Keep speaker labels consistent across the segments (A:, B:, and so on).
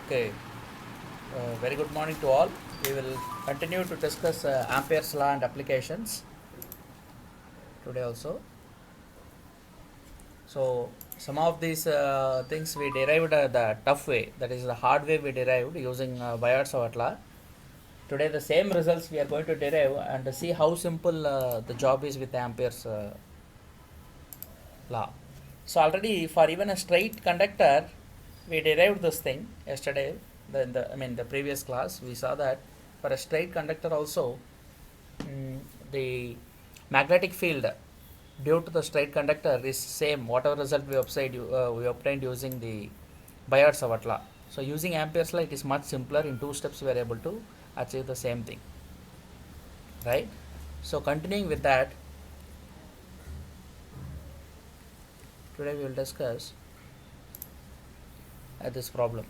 A: Okay, very good morning to all. We will continue to discuss Ampere's law and applications today also. So, some of these things we derived the tough way, that is the hard way we derived using Biot-Savart law. Today, the same results we are going to derive and see how simple the job is with Ampere's law. So, already for even a straight conductor, we derived this thing yesterday. The previous class we saw that for a straight conductor also, the magnetic field due to the straight conductor is same whatever result we obtained using the Biot-Savart law. So using Ampere's law, it is much simpler. In 2 steps we are able to achieve the same thing, right? So continuing with that, today we will discuss this problem.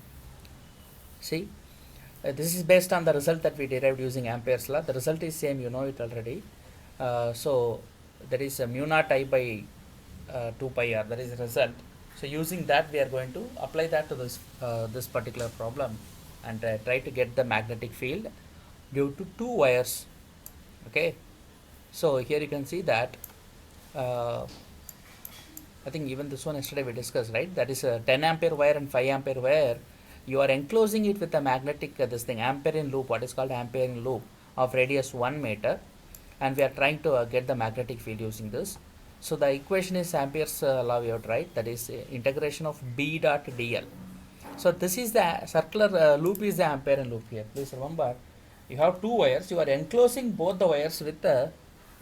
A: See, this is based on the result that we derived using Ampere's law. The result is same, you know it already. So there is a mu naught I by 2 pi r, that is the result. So using that we are going to apply that to this particular problem and try to get the magnetic field due to 2 wires. Okay, so here you can see that I think even this one yesterday we discussed, right? That is a 10 ampere wire and 5 ampere wire. You are enclosing it with a magnetic this thing Amperian loop, what is called Amperian loop of radius 1 meter, and we are trying to get the magnetic field using this. So the equation is Ampere's law, we have to write, that is integration of B dot dl. So this is the circular loop is the Amperian loop here. Please remember, you have 2 wires, you are enclosing both the wires with the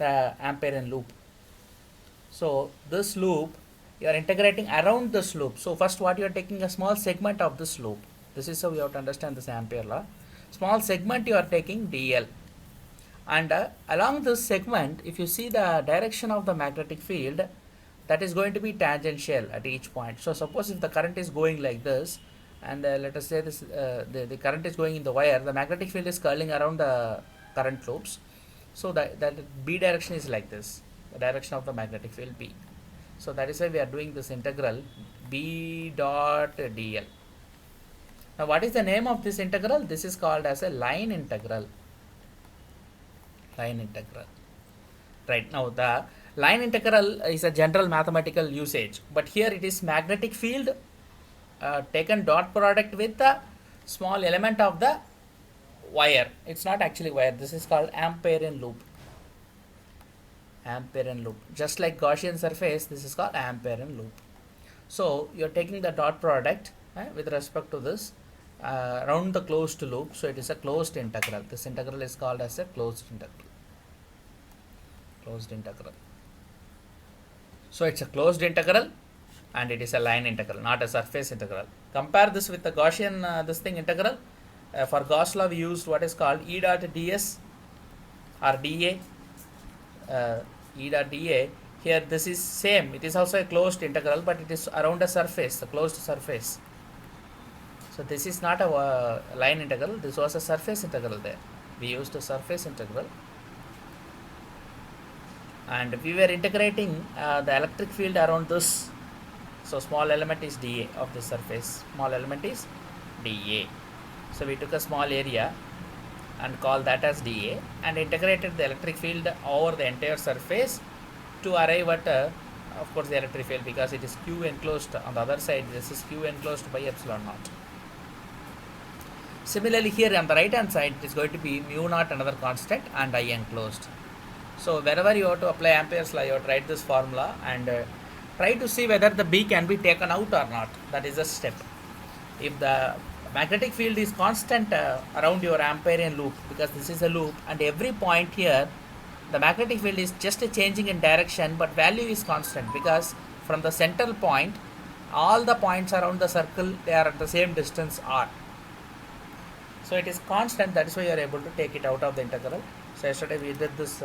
A: Amperian loop. So this loop, you are integrating around this loop. So first what you are taking a small segment of this loop. This is how you have to understand this Ampere law. Small segment you are taking dl. And along this segment, if you see the direction of the magnetic field, that is going to be tangential at each point. So suppose if the current is going like this, and let us say this the current is going in the wire, the magnetic field is curling around the current loops. So that B direction is like this, the direction of the magnetic field B. So that is why we are doing this integral B dot dl. Now what is the name of this integral? This is called as a line integral. Line integral. Right, now the line integral is a general mathematical usage, but here it is magnetic field taken dot product with the small element of the wire. It's not actually wire, this is called Amperian loop. Amperian loop, just like Gaussian surface, this is called Amperian loop. So you're taking the dot product with respect to this around the closed loop, so it is a closed integral. This integral is called as a closed integral. Closed integral. So it's a closed integral and it is a line integral, not a surface integral. Compare this with the Gaussian this thing integral. For Gauss law we used what is called E dot ds or dA. E dot dA. Here this is same, it is also a closed integral, but it is around a surface, a closed surface. So this is not a line integral, this was a surface integral there. We used a surface integral. And we were integrating the electric field around this. So small element is dA of the surface, small element is dA. So we took a small area and call that as dA and integrated the electric field over the entire surface to arrive at of course the electric field, because it is Q enclosed on the other side, this is Q enclosed by epsilon naught. Similarly here on the right hand side it is going to be mu naught, another constant, and I enclosed. So wherever you have to apply Ampere's law, you have to write this formula and try to see whether the B can be taken out or not. That is a step. If the magnetic field is constant around your Amperian loop, because this is a loop and every point here the magnetic field is just changing in direction, but value is constant, because from the central point all the points around the circle, they are at the same distance r. So it is constant, that is why you are able to take it out of the integral. So yesterday we did this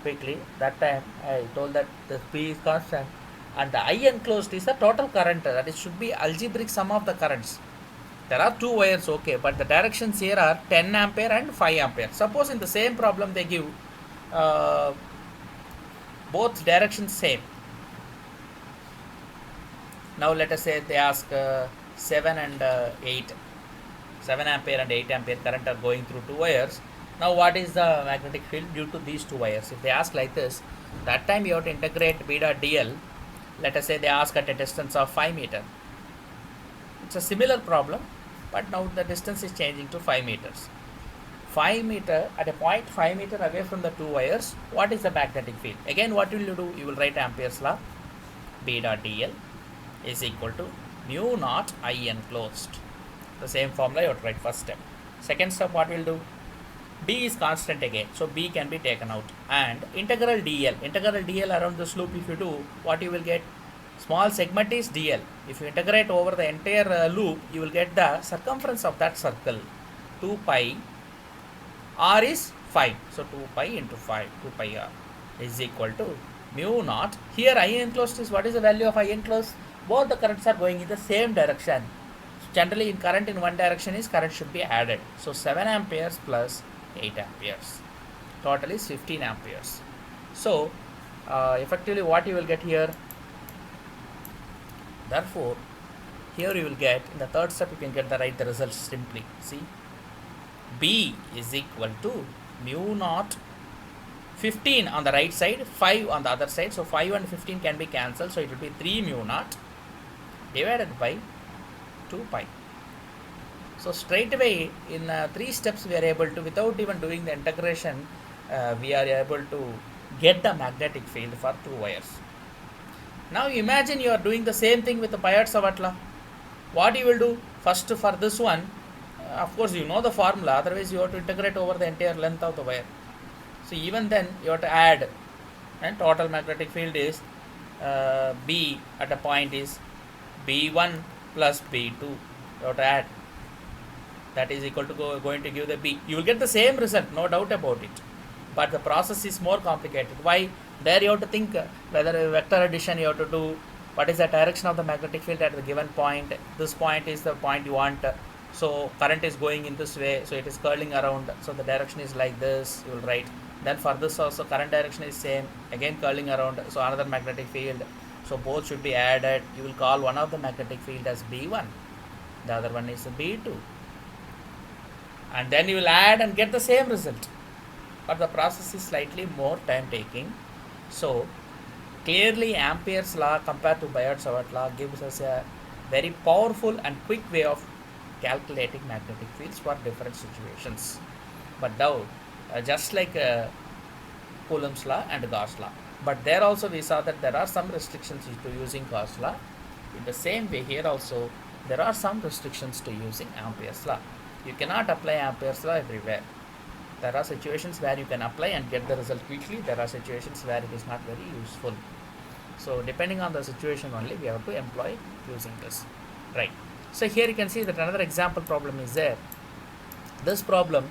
A: quickly. That time I told that the P is constant and the I enclosed is the total current, that it should be algebraic sum of the currents. There are 2 wires, okay, but the directions here are 10 ampere and 5 ampere. Suppose in the same problem they give both directions same. Now let us say they ask 7 and 8. 7 ampere and 8 ampere current are going through two wires. Now what is the magnetic field due to these two wires? If they ask like this, that time you have to integrate B dot dl. Let us say they ask at a distance of 5 meter. It's a similar problem, but now the distance is changing to 5 meters. 5 meter at a point 5 meter away from the two wires, what is the magnetic field? Again, what will you do? You will write Ampere's law. B dot dl is equal to mu naught I enclosed. The same formula you have to write first step. Second step, what will do? B is constant again, so B can be taken out, and integral dl around this loop, if you do, what you will get? Small segment is dl. If you integrate over the entire loop, you will get the circumference of that circle. 2 pi r is 5, so 2 pi into 5, 2 pi r is equal to mu naught. Here I enclosed is, what is the value of I enclosed? Both the currents are going in the same direction. Generally in current in one direction is current should be added. So 7 amperes plus 8 amperes. Total is 15 amperes. So effectively what you will get here? Therefore, here you will get, in the third step you can get the result simply. See, B is equal to mu naught 15 on the right side, 5 on the other side. So 5 and 15 can be cancelled. So it will be 3 mu naught divided by 2 pi. So straight away in 3 steps we are able to, without even doing the integration, we are able to get the magnetic field for two wires. Now imagine you are doing the same thing with the Biot-Savart law. What you will do? First, for this one, of course you know the formula, otherwise you have to integrate over the entire length of the wire. So even then you have to add, and total magnetic field is B at a point is B1 plus B2. You have to add. That is equal to going to give the B. You will get the same result, no doubt about it. But the process is more complicated. Why? There you have to think whether a vector addition you have to do, what is the direction of the magnetic field at the given point. This point is the point you want. So current is going in this way, so it is curling around. So the direction is like this, you will write. Then for this also current direction is same, again curling around, so another magnetic field. So both should be added. You will call one of the magnetic field as B1, the other one is B2. And then you will add and get the same result. But the process is slightly more time taking. So clearly Ampere's law compared to Biot-Savart law gives us a very powerful and quick way of calculating magnetic fields for different situations. But now just like Coulomb's law and Gauss law. But there also we saw that there are some restrictions to using Gauss law. In the same way here also there are some restrictions to using Ampere's law. You cannot apply Ampere's law everywhere. There are situations where you can apply and get the result quickly. There are situations where it is not very useful. So depending on the situation only we have to employ using this. Right. So here you can see that another example problem is there. This problem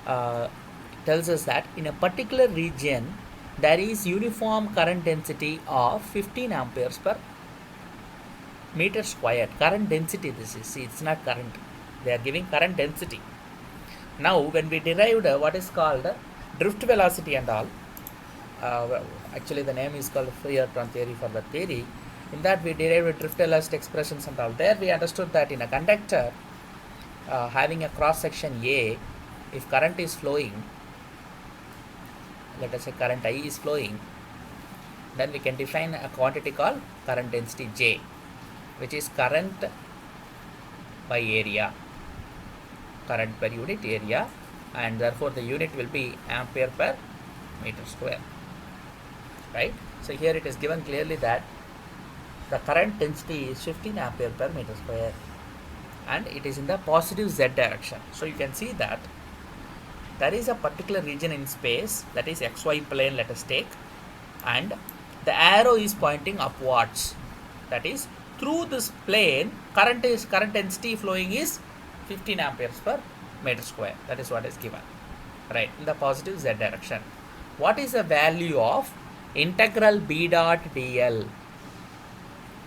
A: tells us that in a particular region there is uniform current density of 15 amperes per meter squared. Current density this is. See, it's not current. They are giving current density. Now when we derived what is called drift velocity and all, actually the name is called free electron theory for the theory. In that we derived drift velocity expressions and all. There we understood that in a conductor having a cross section A, if current is flowing, let us say current I is flowing, then we can define a quantity called current density J, which is current by area, current per unit area, and therefore the unit will be ampere per meter square. Right? So here it is given clearly that the current density is 15 ampere per meter square and it is in the positive z direction. So you can see that there is a particular region in space, that is xy plane, let us take, and the arrow is pointing upwards. That is, through this plane current density flowing is 15 amperes per meter square. That is what is given, right, in the positive z direction. What is the value of integral B dot dl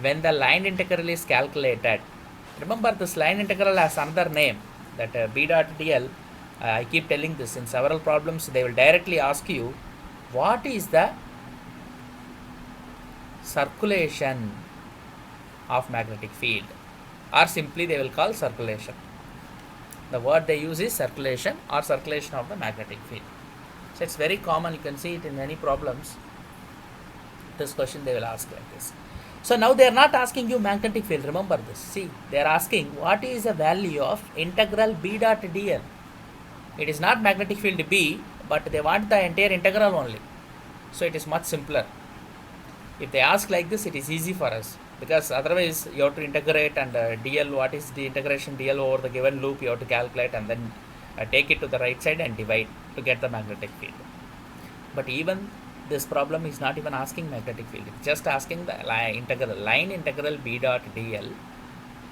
A: when the line integral is calculated? Remember, this line integral has another name, that B dot dl. I keep telling this in several problems. They will directly ask you what is the circulation of magnetic field, or simply they will call circulation. The word they use is circulation or circulation of the magnetic field. So it's very common, you can see it in many problems. This question they will ask like this. So now they are not asking you magnetic field, remember this. See, they are asking what is the value of integral B dot dl. It is not magnetic field B, but they want the entire integral only. So it is much simpler. If they ask like this, it is easy for us, because otherwise you have to integrate and dl, what is the integration dl over the given loop, you have to calculate and then take it to the right side and divide to get the magnetic field. But even this problem is not even asking magnetic field, it's just asking the line integral B dot dl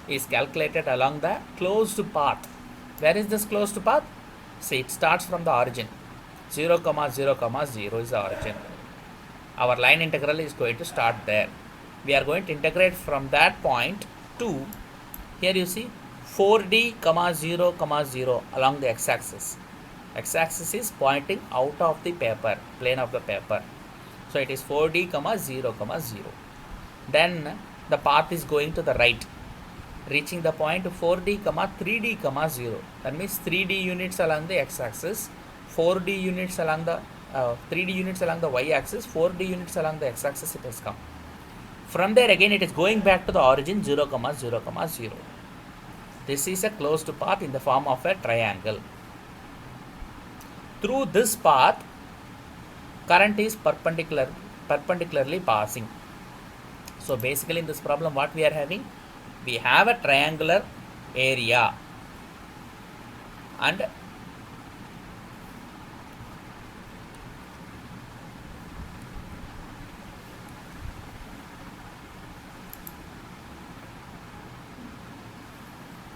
A: is calculated along the closed path. Where is this closed path? See, it starts from the origin. 0, 0, 0 is the origin. Our line integral is going to start there. We are going to integrate from that point to, here you see, 4d, 0, 0 along the x-axis. X-axis is pointing out of the paper, plane of the paper. So it is 4d, 0, 0. Then the path is going to the right, reaching the point 4d, 3d, 0. That means 3d units along the x-axis, 4d units along the 3d units along the y-axis, 4d units along the x-axis it has come. From there again it is going back to the origin 0, 0, 0. This is a closed path in the form of a triangle. Through this path, current is perpendicularly passing. So basically in this problem what we are having? We have a triangular area and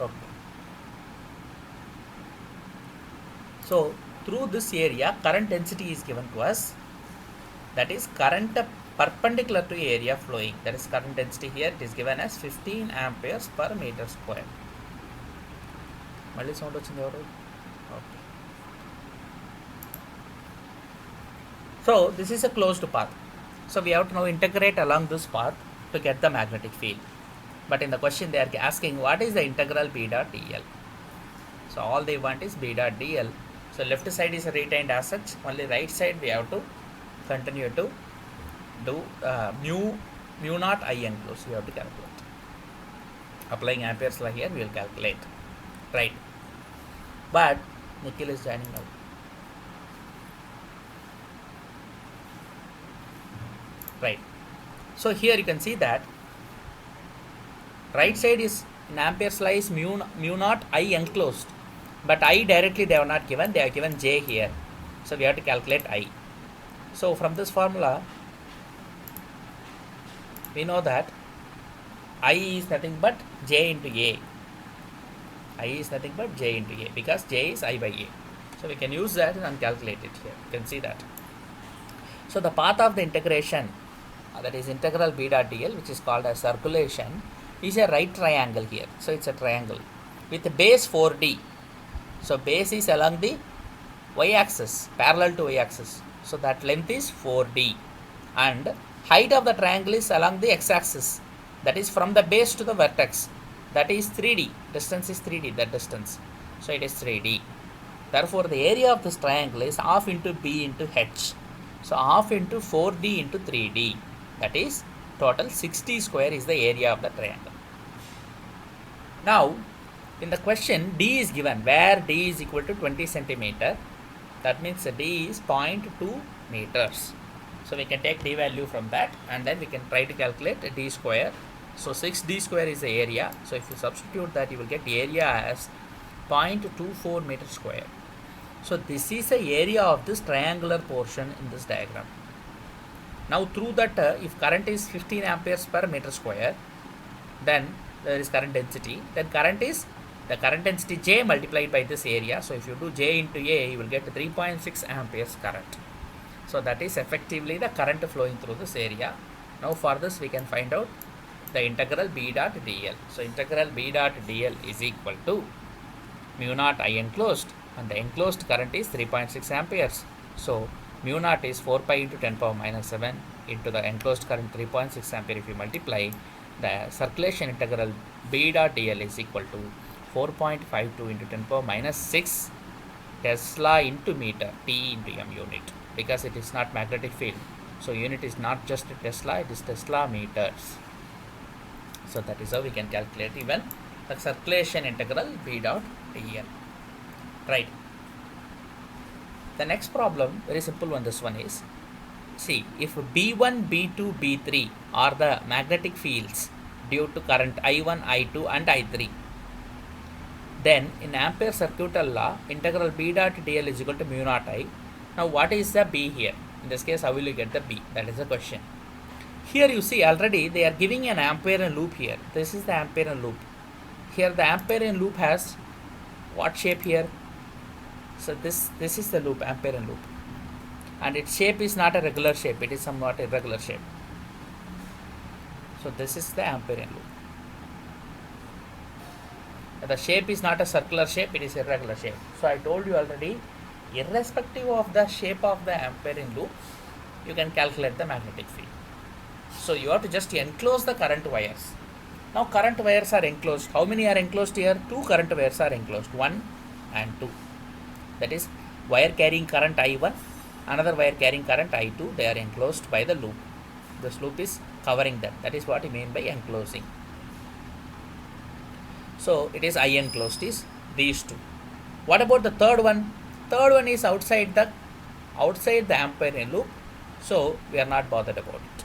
A: okay. So through this area current density is given to us, that is current perpendicular to area flowing, that is current density here it is given as 15 amperes per meter square. Malli sound vachindi evaru? Okay. So this is a closed path. So we have to now integrate along this path to get the magnetic field. But in the question they are asking what is the integral B dot dl. So all they want is B dot dl. So left side is retained as such, only right side we have to continue to do mu naught I enclosed, we have to calculate. Applying Ampere's law here we will calculate, right? But Nikhil is joining now. Right. So here you can see that right side is in Ampere's law is mu naught I enclosed, but I directly they have not given, they have given J here. So we have to calculate I. So from this formula we know that I is nothing but J into A. I is nothing but J into A, because J is I by A. So we can use that and calculate it here. You can see that. So the path of the integration, that is integral B dot dl, which is called as circulation, is a right triangle here. So it's a triangle with a base 4D. So base is along the y-axis, parallel to y-axis. So that length is 4D, and height of the triangle is along the x-axis, that is from the base to the vertex, that is 3D. Distance is 3D, that distance. So it is 3D. Therefore the area of this triangle is half into B into H. So half into 4D into 3D, that is total 60 square is the area of the triangle. Now in the question D is given, where D is equal to 20 centimeter. That means D is 0.2 meters. So we can take D value from that and then we can try to calculate D square. So 6D square is the area. So if you substitute that, you will get area as 0.24 meter square. So this is the area of this triangular portion in this diagram. Now through that, if current is 15 amperes per meter square, then there is current density. Then current is the current density J multiplied by this area. So if you do J into A, you will get 3.6 amperes current. So that is effectively the current flowing through this area. Now for this we can find out the integral B dot dl. So integral B dot dl is equal to mu naught I enclosed, and the enclosed current is 3.6 amperes. So mu naught is 4 pi into 10 power minus 7 into the enclosed current 3.6 ampere. If you multiply, the circulation integral B dot dl is equal to 4.52 into 10 power minus 6 Tesla into meter, T into M unit, because it is not magnetic field. So unit is not just Tesla, it is Tesla meters. So that is how we can calculate even the circulation integral B dot dl. Right. The next problem, very simple one, this one is, see, if B1, B2, B3 are the magnetic fields due to current I1, I2 and I3, then in Ampere circuital law, integral B dot dl is equal to mu naught I. Now what is the B here? In this case, how will you get the B? That is the question. Here you see already they are giving an Amperian loop here. This is the Amperian loop. Here the Amperian loop has what shape here? So this is the loop, Amperian loop. And its shape is not a regular shape, it is somewhat irregular shape. So this is the Amperian loop. The shape is not a circular shape, it is irregular shape. So I told you already, irrespective of the shape of the Amperian loop, you can calculate the magnetic field. So you have to just enclose the current wires. Now current wires are enclosed. How many are enclosed here? 2 current wires are enclosed, 1 and 2. That is wire carrying current I1, another wire carrying current I2, they are enclosed by the loop. This loop is covering them. That is what we mean by enclosing. So it is I enclosed is these two. What about the third one? Third one is outside the Amperian loop. So we are not bothered about it.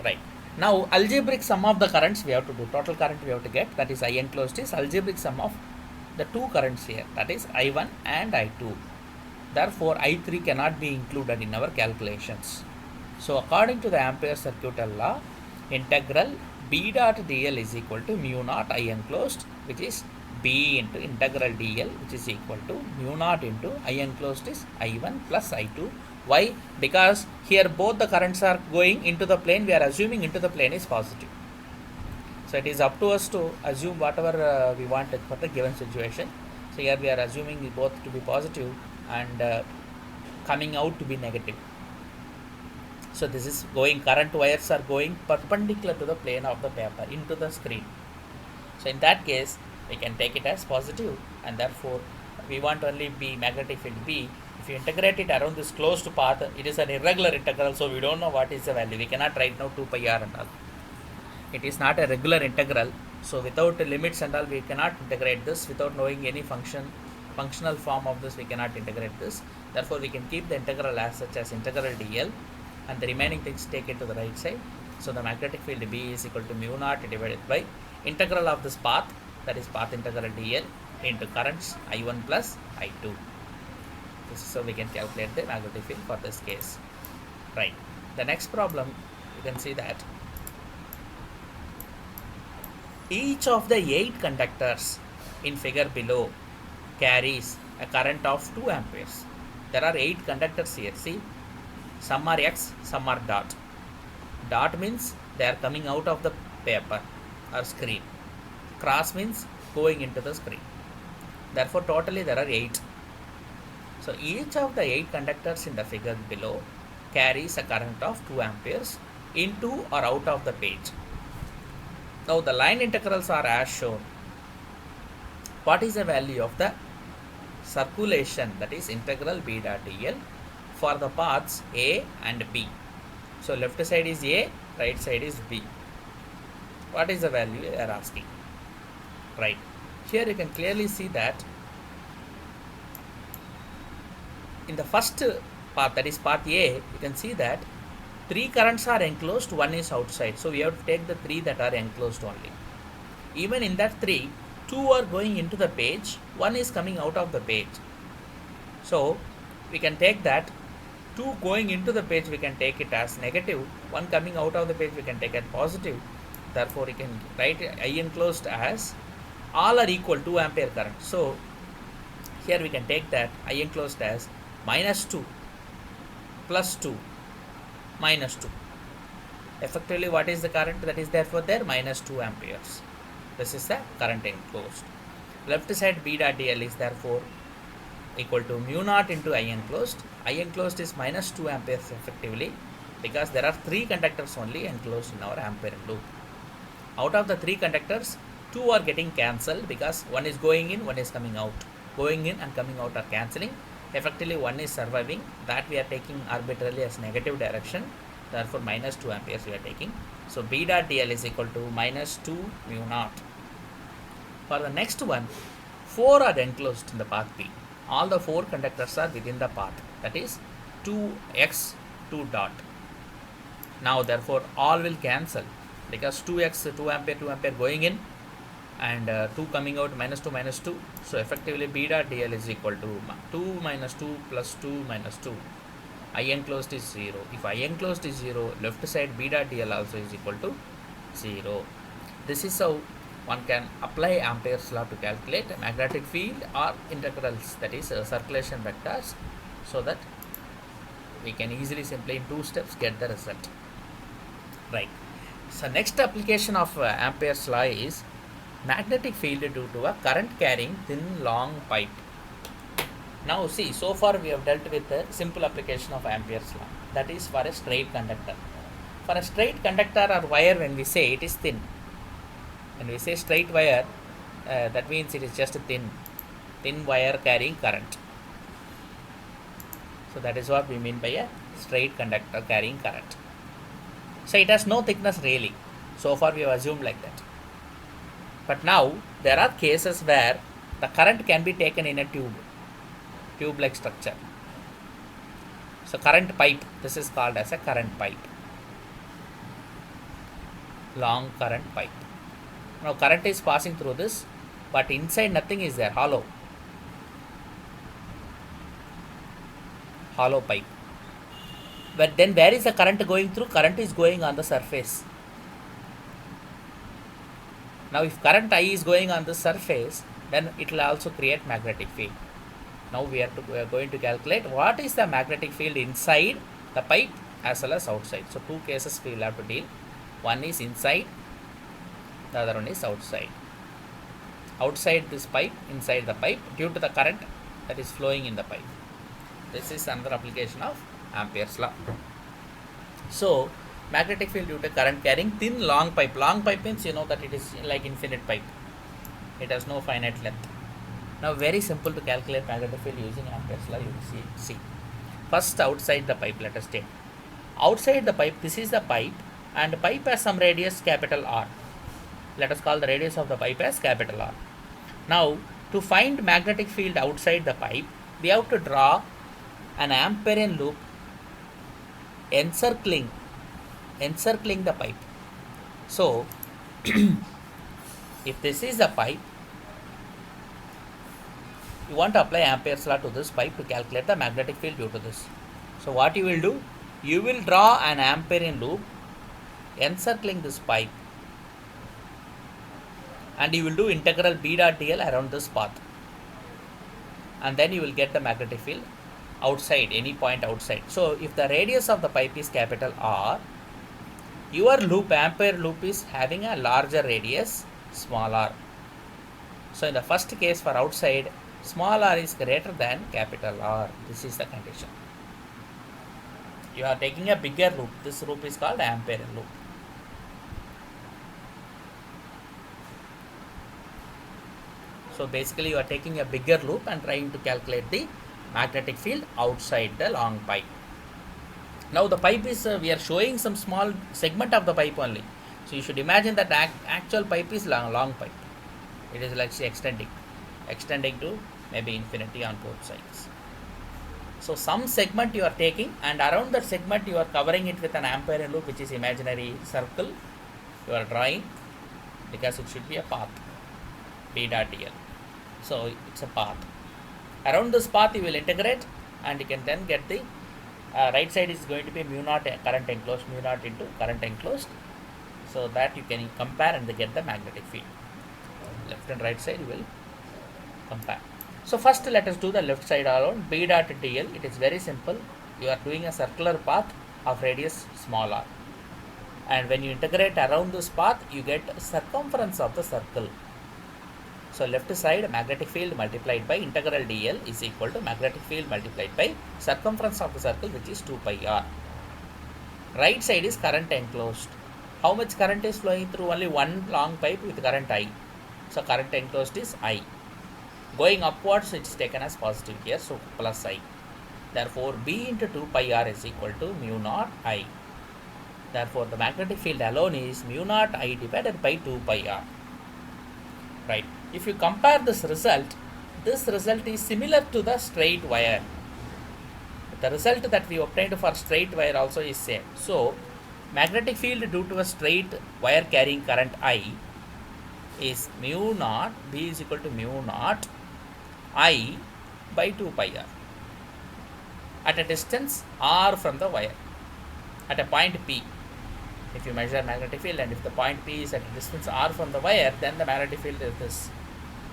A: Right. Now algebraic sum of the currents we have to do. Total current we have to get. That is I enclosed is algebraic sum of the two currents here. That is I1 and I2. Therefore I3 cannot be included in our calculations. So according to the Ampere circuital law, integral B dot dl is equal to mu naught I enclosed, which is B into integral dl, which is equal to mu naught into I enclosed is I1 plus I2. Why? Because here both the currents are going into the plane. We are assuming into the plane is positive. So it is up to us to assume whatever we wanted for the given situation. So here we are assuming both to be positive and coming out to be negative. So this is going, current wires are going perpendicular to the plane of the paper into the screen. So in that case, we can take it as positive, and therefore we want only B, magnetic field B. If you integrate it around this closed path, it is an irregular integral, so we don't know what is the value. We cannot write now 2 pi r and all. It is not a regular integral, so without limits and all, we cannot integrate this. Without knowing any functional form of this, we cannot integrate this. Therefore we can keep the integral as such as integral dl, and the remaining things take it to the right side. So the magnetic field B is equal to mu naught divided by integral of this path, that is path integral dl, into currents I1 plus I2. This is how we can calculate the magnetic field for this case. Right. The next problem, you can see that each of the 8 conductors in figure below carries a current of 2 amperes. There are 8 conductors here. See, some are X, some are dot. Dot means they are coming out of the paper or screen. Cross means going into the screen. Therefore totally there are 8. So each of the 8 conductors in the figure below carries a current of 2 amperes into or out of the page. Now the line integrals are as shown. What is the value of the circulation, that is integral B dot dl, for the paths A and B? So left side is A, right side is B. What is the value they are asking? Right. Here you can clearly see that in the first path, that is path A, you can see that 3 currents are enclosed, 1 is outside. So we have to take the 3 that are enclosed only. Even in that 3, 2 are going into the page, 1 is coming out of the page. So we can take that 2 going into the page, we can take it as negative, 1 coming out of the page we can take it positive. Therefore we can write I enclosed as all are equal 2 ampere current. So here we can take that I enclosed as minus 2 plus 2 minus 2. Effectively what is the current that is therefore there? Minus 2 amperes. This is the current enclosed. Left side B dot dl is therefore equal to mu naught into I enclosed. I enclosed is minus 2 amperes effectively, because there are 3 conductors only enclosed in our Amperian loop. Out of the 3 conductors, two are getting cancelled because one is going in, one is coming out. Going in and coming out are cancelling. Effectively, one is surviving. That we are taking arbitrarily as negative direction. Therefore, minus 2 amperes we are taking. So, B dot dl is equal to minus 2 mu naught. For the next one, 4 are enclosed in the path P. All the 4 conductors are within the path. That is 2x 2 dot. Now, therefore, all will cancel because 2x 2 ampere going in and 2 coming out, minus 2 minus 2. So, effectively B dot dl is equal to 2 minus 2 plus 2 minus 2. I enclosed is 0. If I enclosed is 0, left side B dot dl also is equal to 0. This is how one can apply Ampere's law to calculate a magnetic field or integrals, that is circulation vectors, so that we can easily simply in 2 steps get the result. Right. So, next application of Ampere's law is magnetic field due to a current carrying thin long pipe. Now see, so far we have dealt with a simple application of Ampere's law, that is for a straight conductor. For a straight conductor or wire, when we say it is thin, when we say straight wire, that means it is just a thin wire carrying current. So that is what we mean by a straight conductor carrying current. So it has no thickness really. So far we have assumed like that. But now there are cases where the current can be taken in a tube-like structure. So current pipe, this is called as a current pipe. Long current pipe. Now current is passing through this, but inside nothing is there, hollow pipe. But then where is the current going through? Current is going on the surface. Now if current I is going on the surface, then it will also create magnetic field. Now we are going to calculate what is the magnetic field inside the pipe as well as outside. So 2 cases we will have to deal. One is inside, the other one is outside. Outside this pipe, inside the pipe, due to the current that is flowing in the pipe. This is another application of Ampere's law. So magnetic field due to current carrying thin long pipe. Long pipe means you know that it is like infinite pipe. It has no finite length. Now very simple to calculate magnetic field using Ampere's law. You will see. First outside the pipe, let us take. Outside the pipe, this is the pipe, and the pipe has some radius capital R. Let us call the radius of the pipe as capital R. Now to find magnetic field outside the pipe, we have to draw an Amperian loop encircling the pipe. So if this is the pipe, you want to apply Ampere's law to this pipe to calculate the magnetic field due to this. So what you will do, you will draw an Amperian loop encircling this pipe, and you will do integral B dot dl around this path, and then you will get the magnetic field outside, any point outside. So if the radius of the pipe is capital R, your loop, Ampere loop, is having a larger radius, small r. So in the first case for outside, small r is greater than capital R. This is the condition. You are taking a bigger loop. This loop is called Ampere loop. So basically you are taking a bigger loop and trying to calculate the magnetic field outside the long pipe. Now the pipe is, we are showing some small segment of the pipe only. So you should imagine that actual pipe is long pipe. It is like say extending to maybe infinity on both sides. So some segment you are taking, and around that segment you are covering it with an Amperian loop, which is imaginary circle you are drawing, because it should be a path, B dot dl. So it's a path. Around this path you will integrate, and you can then get the right side is going to be mu naught current enclosed, mu naught into current enclosed, so that you can compare and get the magnetic field. Left and right side you will compare. So first let us do the left side alone, B dot dl. It is very simple. You are doing a circular path of radius small r, and when you integrate around this path, you get circumference of the circle. So left side magnetic field multiplied by integral dl is equal to magnetic field multiplied by circumference of the circle, which is 2 pi r. Right side is current enclosed. How much current is flowing through? Only one long pipe with current I. So current enclosed is I. Going upwards, it is taken as positive here, so plus I. Therefore, B into 2 pi r is equal to mu naught I. Therefore, the magnetic field alone is mu naught I divided by 2 pi r. Right. If you compare this result is similar to the straight wire. The result that we obtained for straight wire also is same. So, magnetic field due to a straight wire carrying current I is mu naught, B is equal to mu naught I by 2 pi r at a distance r from the wire, at a point P. If you measure magnetic field and if the point P is at a distance r from the wire, then the magnetic field is this.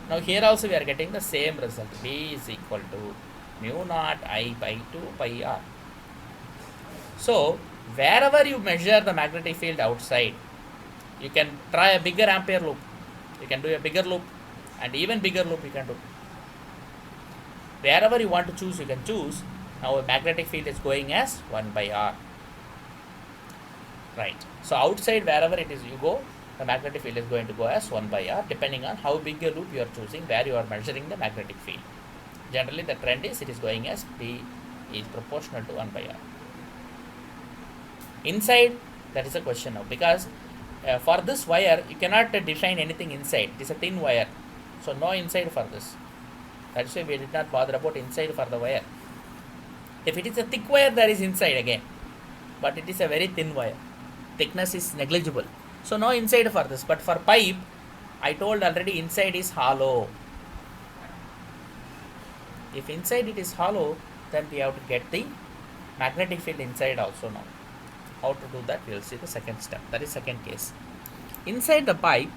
A: Now here also we are getting the same result. B is equal to mu naught I by 2 pi r. So wherever you measure the magnetic field outside, you can try a bigger ampere loop. You can do a bigger loop, and even bigger loop you can do. Wherever you want to choose, you can choose. Now a magnetic field is going as 1 by r. Right. So outside, wherever it is you go, the magnetic field is going to go as 1 by r, depending on how big a loop you are choosing, where you are measuring the magnetic field. Generally the trend is it is going as B is proportional to 1 by r. Inside, that is a question now, because for this wire you cannot define anything inside. It is a thin wire, so no inside for this. That's why we did not bother about inside for the wire. If it is a thick wire, there is inside again, but it is a very thin wire. Thickness is negligible, so no inside for this. But for pipe, I told already, inside is hollow. If inside it is hollow, then we have to get the magnetic field inside also now. How to do that, we will see the second step. That is second case. Inside the pipe,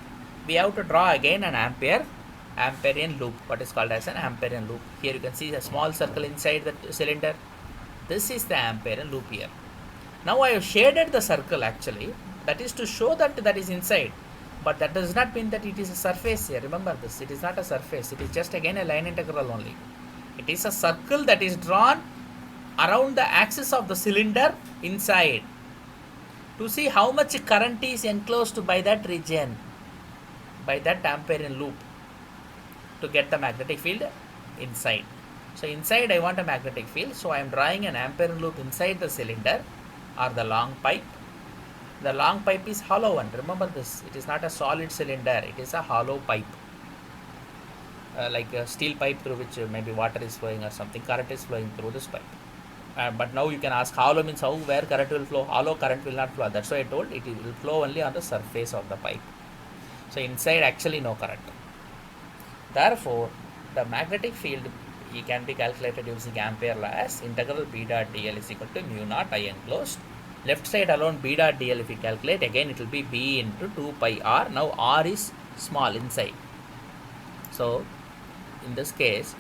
A: we have to draw again an Amperian loop, what is called as an Amperian loop. Here you can see a small circle inside the cylinder. This is the Amperian loop here. Now I have shaded the circle actually, that is to show that that is inside, but that does not mean that it is a surface here. Remember this, it is not a surface, it is just again a line integral only. It is a circle that is drawn around the axis of the cylinder inside to see how much current is enclosed by that region, by that Amperian loop, to get the magnetic field inside. So inside I want a magnetic field, so I am drawing an Amperian loop inside the cylinder or the long pipe. The long pipe is hollow one. Remember this, it is not a solid cylinder, it is a hollow pipe, like a steel pipe through which maybe water is flowing or something, current is flowing through this pipe. But now you can ask, hollow means how, where current will flow? Hollow current will not flow. That's why I told it will flow only on the surface of the pipe. So inside actually no current. Therefore, the magnetic field can be calculated using Ampere law as integral B dot dl is equal to mu naught I enclosed. Left side alone B dot dl, if we calculate, again it will be B into 2 pi r. Now r is small inside. So in this case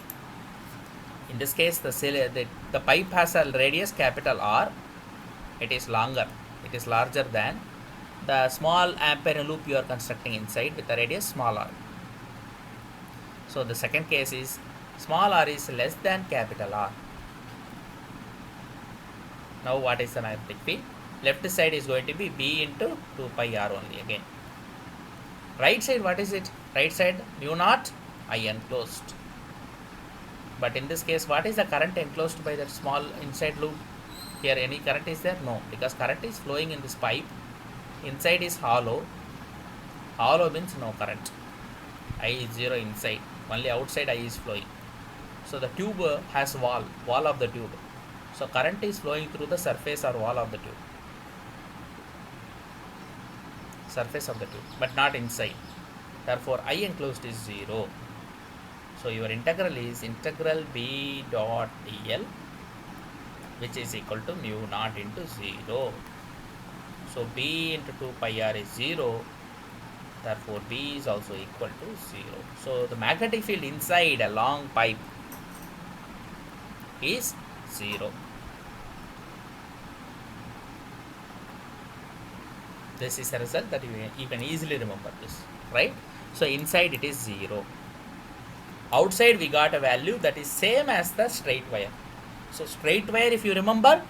A: the pipe has a radius capital R. It is longer, it is larger than the small Amperian loop you are constructing inside with the radius small r. So the second case is small r is less than capital R. Now what is the magnetic field? Left side is going to be B into 2 pi r only again. Right side, what is it? Right side mu naught I enclosed. But in this case, what is the current enclosed by that small inside loop? Here any current is there? No, because current is flowing in this pipe. Inside is hollow. Hollow means no current. I is 0 inside. Only outside I is flowing. So the tube has wall of the tube. So current is flowing through the surface or wall of the tube. Surface of the tube, but not inside. Therefore I enclosed is 0. So your integral is integral B dot dl, which is equal to mu naught into 0. So B into 2 pi r is 0. Therefore B is also equal to 0. So the magnetic field inside a long pipe is 0. This is a result that you can easily remember this, right? So inside it is 0. Outside we got a value that is same as the straight wire. So straight wire, if you remember,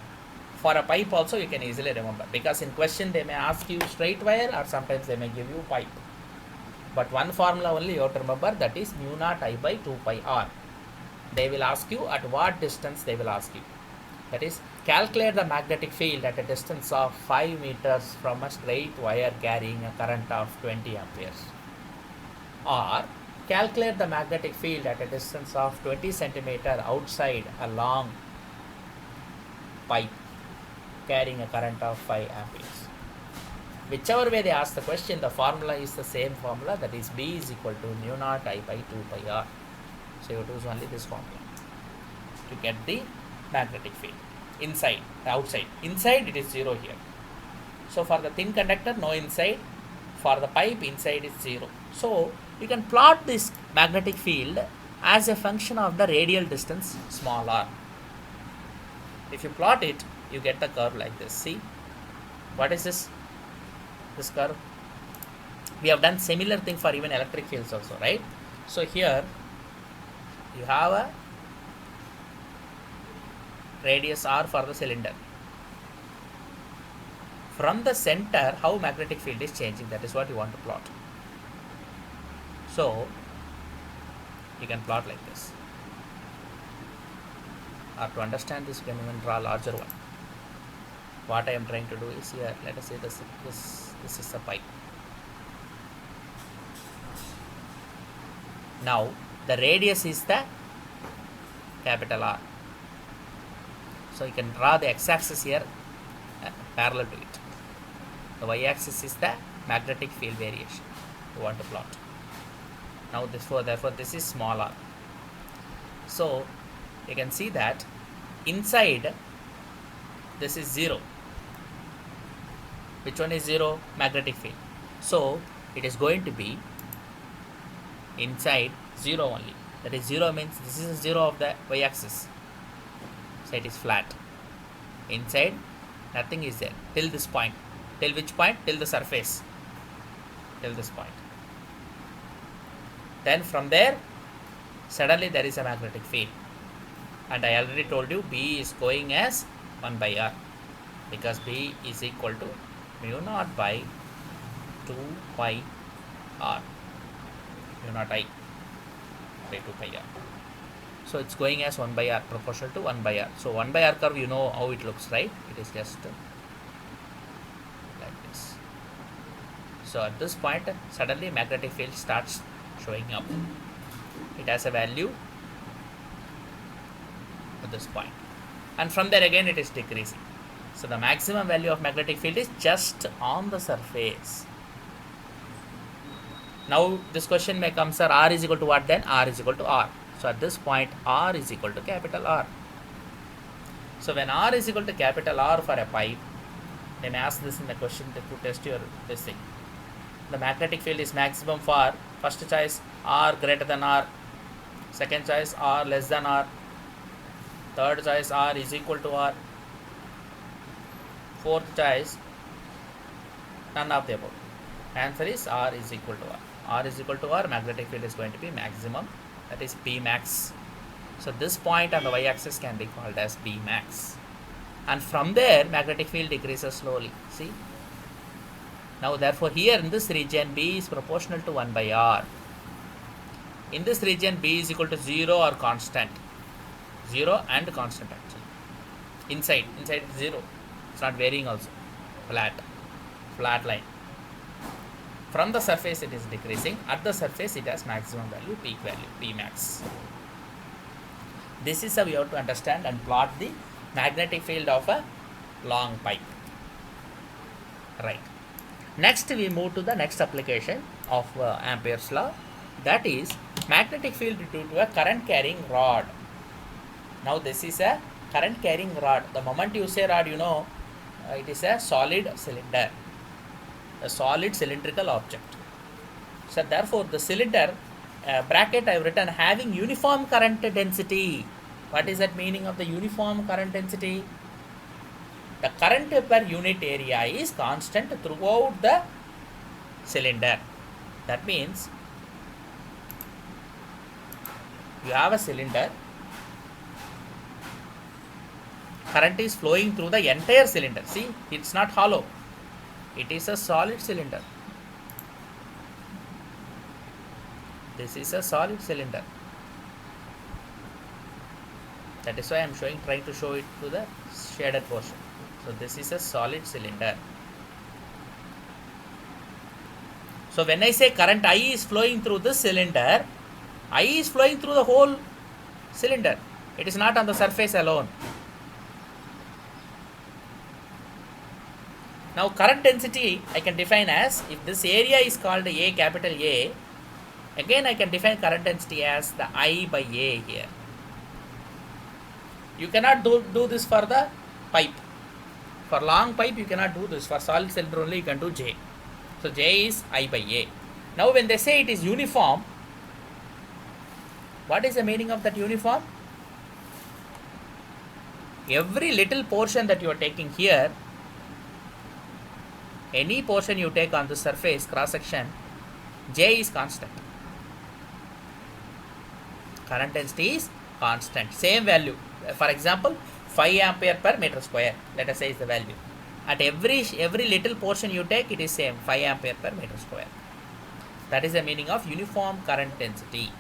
A: for a pipe also you can easily remember, because in question they may ask you straight wire or sometimes they may give you pipe. But one formula only you have to remember, that is mu naught I by 2 pi r. They will ask you at what distance they will ask you. That is, calculate the magnetic field at a distance of 5 meters from a straight wire carrying a current of 20 amperes. Or calculate the magnetic field at a distance of 20 centimeter outside a long pipe carrying a current of 5 amperes. Whichever way they ask the question, the formula is the same formula, that is B is equal to mu naught I by 2 pi r. So you use only this formula to get the magnetic field. Inside, outside. Inside it is 0 here. So for the thin conductor, no inside. For the pipe, inside is 0. So you can plot this magnetic field as a function of the radial distance small r. If you plot it, you get the curve like this. See, what is this? This curve. We have done similar thing for even electric fields also, right? So here you have a radius r for the cylinder. From the center, how magnetic field is changing, that is what you want to plot. So you can plot like this. Or to understand this, you can even draw a larger one. What I am trying to do is here, let us say this is a pipe. Now the radius is the capital R. So you can draw the x-axis here parallel to it. The y-axis is the magnetic field variation you want to plot. Now therefore this is small r. So you can see that inside this is 0. Which one is 0? Magnetic field. So it is going to be inside 0 only. That is 0 means this is 0 of the y-axis. So it is flat. Inside nothing is there till this point. Till which point? Till the surface. Till this point. Then from there suddenly there is a magnetic field. And I already told you B is going as 1 by r, because B is equal to mu naught by 2 pi r. Mu naught I by 2 pi r. So it's going as 1 by r, proportional to 1 by r. So 1 by r curve, you know how it looks, right? It is just like this. So at this point suddenly magnetic field starts showing up. It has a value at this point, and from there again it is decreasing. So the maximum value of magnetic field is just on the surface. Now this question may come, sir, r is equal to what then? R is equal to r. So at this point r is equal to capital R. So when r is equal to capital R for a pipe, they may ask this in the question to test your this thing. The magnetic field is maximum for first choice r greater than r, second choice r less than r, third choice r is equal to r, fourth choice none of the above. Answer is r is equal to r. R is equal to r, magnetic field is going to be maximum, that is P max. So this point on the y-axis can be called as B max, and from there magnetic field decreases slowly. See, now therefore here in this region B is proportional to 1 by r. In this region B is equal to 0 or constant. 0 and constant actually. Inside 0. It's not varying also. Flat line. From the surface it is decreasing. At the surface it has maximum value, peak value, P max. This is how we have to understand and plot the magnetic field of a long pipe. Right. Next we move to the next application of Ampere's law, that is magnetic field due to a current carrying rod. Now this is a current carrying rod. The moment you say rod, you know it is a solid cylinder, a solid cylindrical object. So therefore the cylinder bracket I have written having uniform current density. What is that meaning of the uniform current density? The current per unit area is constant throughout the cylinder. That means you have a cylinder, current is flowing through the entire cylinder. See, it's not hollow, it is a solid cylinder. This is a solid cylinder. That is why I am trying to show it to the shaded portion. So this is a solid cylinder. So when I say current I is flowing through this cylinder, I is flowing through the whole cylinder. It is not on the surface alone. Now current density I can define as, if this area is called A, capital A, again I can define current density as the I by A here. You cannot do this for the pipe. For long pipe you cannot do this. For solid cylinder only you can do J. So J is I by A. Now when they say it is uniform, what is the meaning of that uniform? Every little portion that you are taking here, any portion you take on the surface cross section, J is constant. Current density is constant, same value. For example, 5 ampere per meter square, let us say is the value. At every little portion you take, it is same, 5 ampere per meter square. That is the meaning of uniform current density.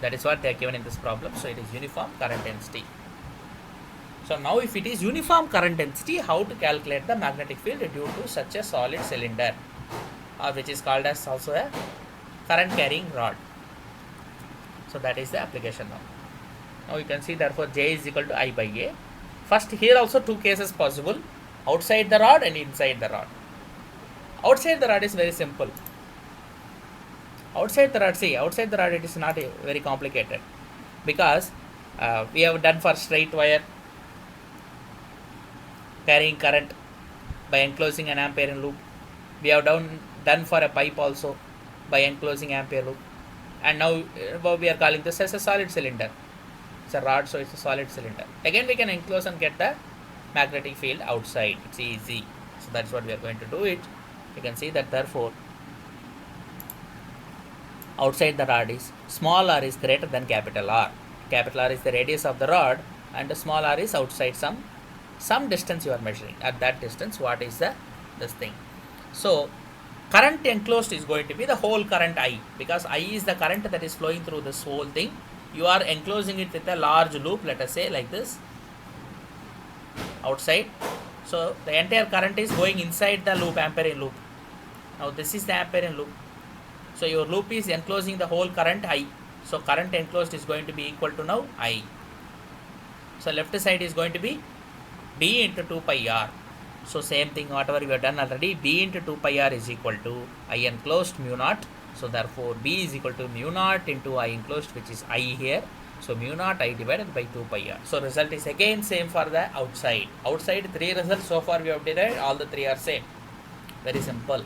A: That is what they are given in this problem. So it is uniform current density. So now if it is uniform current density, how to calculate the magnetic field due to such a solid cylinder, or which is called as also a current carrying rod. So that is the application now. Now you can see, therefore J is equal to I by A. First, here also two cases possible, outside the rod and inside the rod. Outside the rod is very simple. Outside the rod it is not very complicated, because we have done for straight wire carrying current by enclosing an ampere loop. We have done for a pipe also by enclosing ampere loop. And now we are calling this as a solid cylinder. It's a rod, so it's a solid cylinder. Again we can enclose and get the magnetic field outside. It's easy. So that's what we are going to do it. You can see that, therefore outside the rod is small r is greater than capital R. Capital R is the radius of the rod, and the small r is outside some distance you are measuring. At that distance, what is this thing? So current enclosed is going to be the whole current I, because I is the current that is flowing through this whole thing. You are enclosing it with a large loop, let us say like this, outside. So the entire current is going inside the loop, ampere loop. Now this is the ampere loop. So your loop is enclosing the whole current I. So current enclosed is going to be equal to now I. So left side is going to be B into 2 pi R. So same thing whatever we have done already, B into 2 pi R is equal to I enclosed mu naught. So therefore B is equal to mu naught into I enclosed, which is I here. So mu naught I divided by 2 pi R. So result is again same for the outside. Outside 3 results so far we have derived, all the 3 are same. Very simple.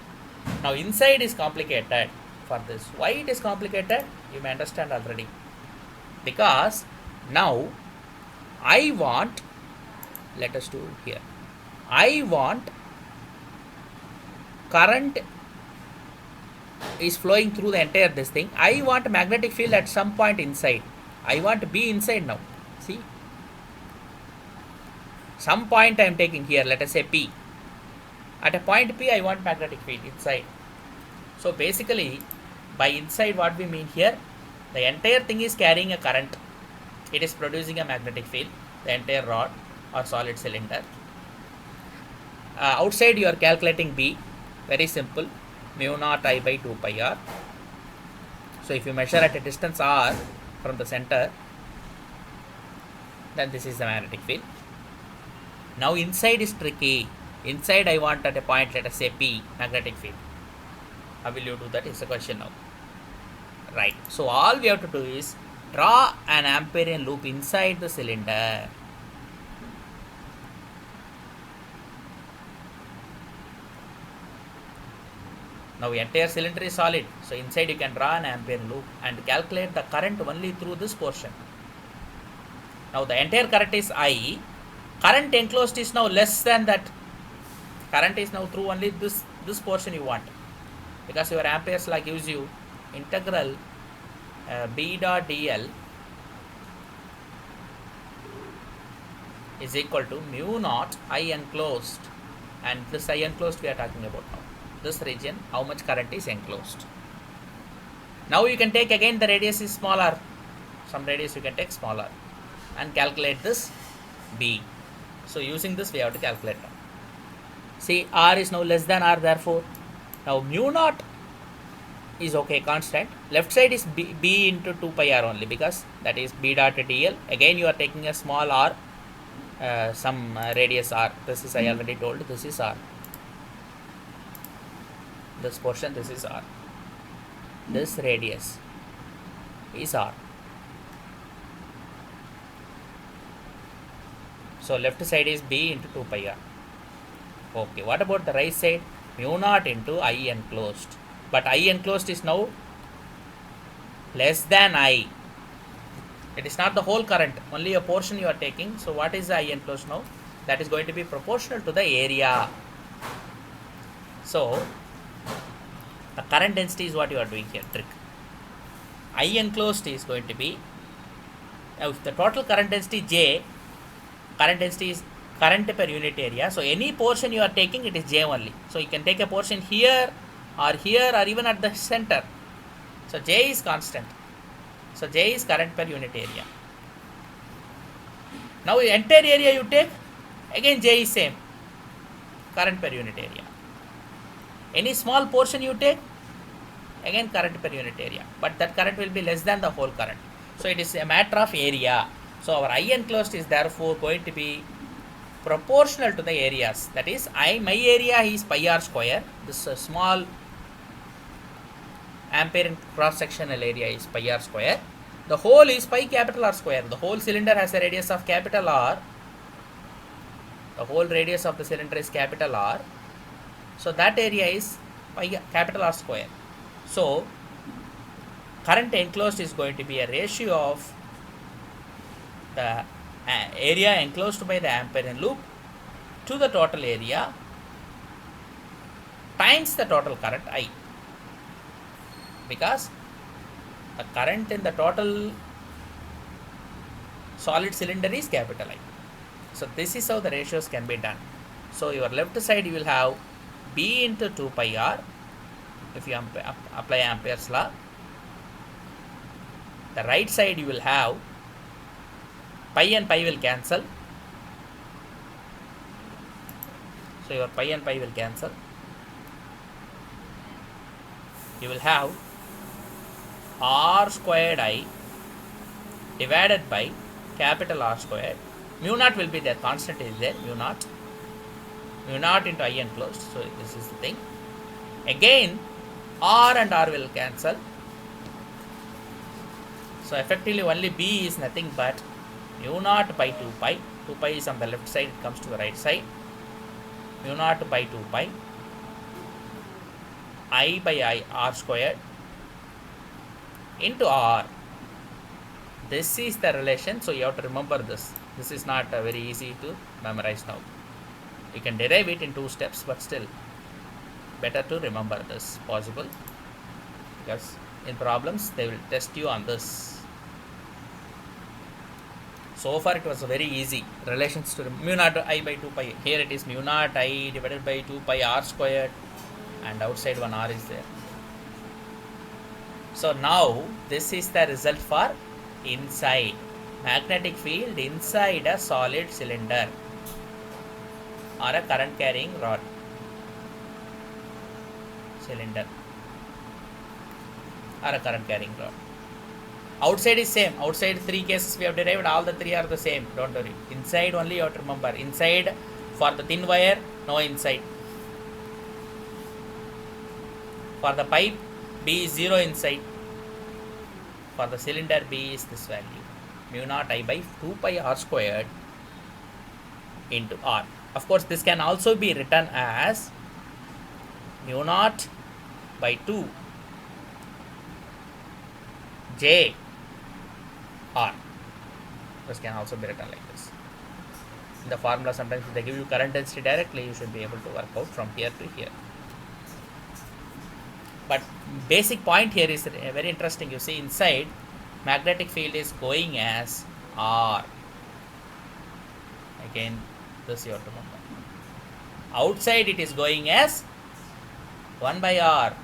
A: Now inside is complicated for this. Why it is complicated? You may understand already. Because now I want, let us do here, I want current is flowing through the entire this thing. I want magnetic field at some point inside. I want B inside now. See, some point I am taking here, let us say P. At a point P I want magnetic field inside. So basically by inside what we mean here, the entire thing is carrying a current. It is producing a magnetic field, the entire rod or solid cylinder. Outside you are calculating B, very simple, mu naught I by 2 pi R. So if you measure at a distance R from the center, then this is the magnetic field. Now inside is tricky. Inside I want at a point, let us say P, magnetic field. How will you do that is the question now. Right. So all we have to do is draw an Amperian loop inside the cylinder. Now entire cylinder is solid. So inside you can draw an Amperian loop and calculate the current only through this portion. Now the entire current is I. Current enclosed is now less than that. Current is now through only this portion you want. Because your Ampere's law gives you integral B dot dl is equal to mu naught I enclosed, and this I enclosed we are talking about now. this region, how much current is enclosed. Now you can take again the radius is smaller, some radius you can take smaller and calculate this B. So using this we have to calculate now. See, R is now less than R, therefore now mu naught is okay, constant. Left side is B into 2 pi R only, because that is B dot dl. Again you are taking a small r, some radius r. This is, I already told, this is r. This portion, this is r. This radius is r. So left side is B into 2 pi r. Okay, what about the right side? Mu naught into I enclosed. But I enclosed is now less than I. It is not the whole current, only a portion you are taking. So what is the I enclosed now? That is going to be proportional to the area. So the current density is what you are doing here, trick. I enclosed is going to be, now if the total current density J, current density is current per unit area. So any portion you are taking, it is J only. So you can take a portion here or even at the center. So J is constant. So J is current per unit area. Now entire area you take, again J is same, current per unit area. Any small portion you take, again current per unit area, but that current will be less than the whole current. So it is a matter of area. So our I enclosed is therefore going to be proportional to the areas. That is, my area is pi r square. This small ampere in cross sectional area is pi r square. The whole is pi capital R square. The whole cylinder has a radius of capital R. The whole radius of the cylinder is capital R. So that area is pi capital R square. So current enclosed is going to be a ratio of the area enclosed by the ampere in loop to the total area times the total current I, because the current in the total solid cylinder is capital I. So this is how the ratios can be done. So your left side you will have B into 2 pi R if you apply Ampere's law. The right side you will have pi and pi will cancel. So your pi and pi will cancel. You will have R squared I divided by capital R squared. Mu naught will be there, constant is there, mu naught into I enclosed. So this is the thing. Again R and R will cancel. So effectively only B is nothing but mu naught by 2 pi. 2 pi is on the left side, it comes to the right side. Mu naught by 2 pi I by I R squared into R. This is the relation, so you have to remember this. This is not very easy to memorize now. You can derive it in 2 steps, but still better to remember this possible, because in problems they will test you on this. So far it was very easy. Relations to mu naught I by 2 pi. Here it is mu naught I divided by 2 pi R squared, and outside one R is there. So now this is the result for inside. Magnetic field inside a solid cylinder or a current carrying rod. Cylinder or a current carrying rod. Outside is same. Outside 3 cases we have derived, all the 3 are the same. Don't worry. Inside only you have to remember. Inside for the thin wire, no inside. For the pipe, B is 0 inside. For the cylinder, B is this value. Mu naught I by 2 pi R squared into R. Of course, this can also be written as mu naught by 2 J R. This can also be written like this. In the formula, sometimes if they give you current density directly, you should be able to work out from here to here. But basic point here is very interesting. You see, inside magnetic field is going as R. Again, this you have to remember. Outside it is going as 1 by r.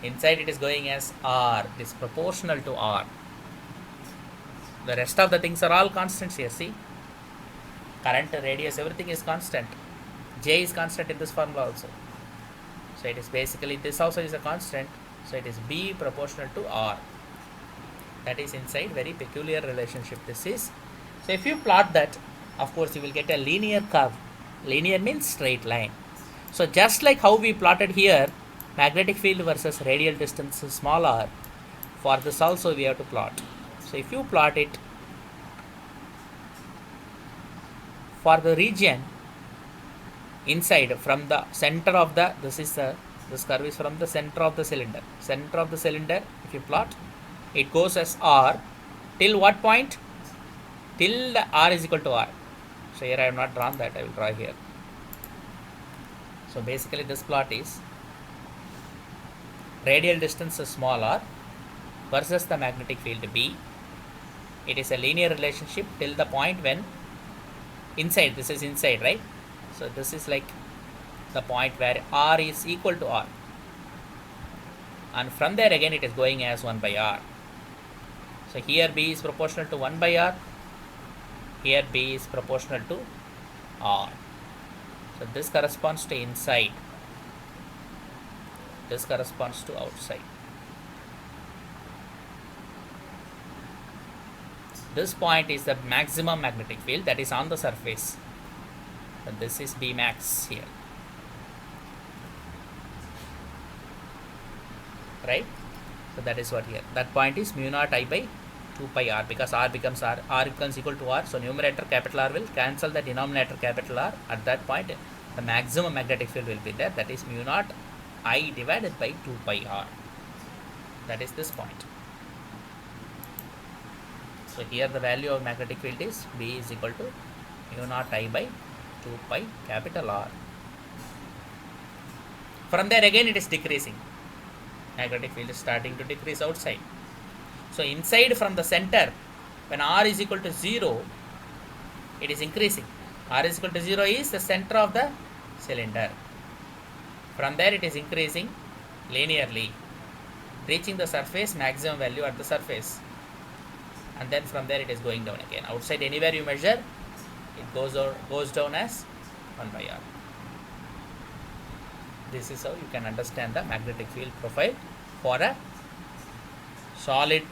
A: Inside it is going as r. It is proportional to r. The rest of the things are all constants here. See, current, radius, everything is constant. J is constant in this formula also. So it is basically, this also is a constant. So it is B proportional to R. That is inside very peculiar relationship this is. So if you plot that, of course you will get a linear curve. Linear means straight line. So just like how we plotted here, magnetic field versus radial distance small r, for this also we have to plot. So if you plot it for the region inside from the center of the, this curve is from the center of the cylinder. Center of the cylinder, if you plot, it goes as r till what point? Till the r is equal to r. So here I have not drawn that, I will draw here. So basically this plot is radial distance is small r versus the magnetic field B. It is a linear relationship till the point when inside, this is inside, right? So this is like the point where r is equal to r, and from there again it is going as 1 by r. So here B is proportional to 1 by r, here B is proportional to r. So this corresponds to inside, this corresponds to outside. This point is the maximum magnetic field that is on the surface. And this is B max here. Right? So that is what here. That point is mu naught I by 2 pi r, because r becomes equal to r. So numerator capital R will cancel the denominator capital R. At that point, the maximum magnetic field will be there. That is mu naught I divided by 2 pi r. That is this point. So here the value of magnetic field is B is equal to mu naught I by 2 pi capital R. From there again it is decreasing. Magnetic field is starting to decrease outside. So inside from the center, when R is equal to 0, it is increasing. R is equal to 0 is the center of the cylinder. From there it is increasing linearly, reaching the surface maximum value at the surface. And then from there it is going down again. Outside anywhere you measure, it goes down as 1 by r. This is how you can understand the magnetic field profile for a solid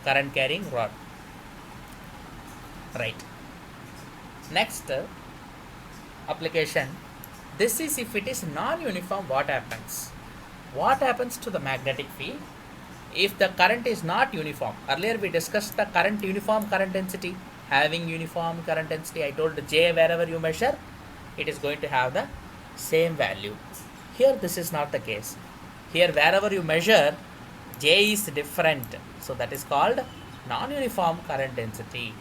A: current carrying rod. Right. Next application. This is if it is non-uniform, what happens? What happens to the magnetic field if the current is not uniform? Earlier we discussed the uniform current density. Having uniform current density, I told J wherever you measure, it is going to have the same value. Here this is not the case. Here wherever you measure, J is different. So that is called non-uniform current density.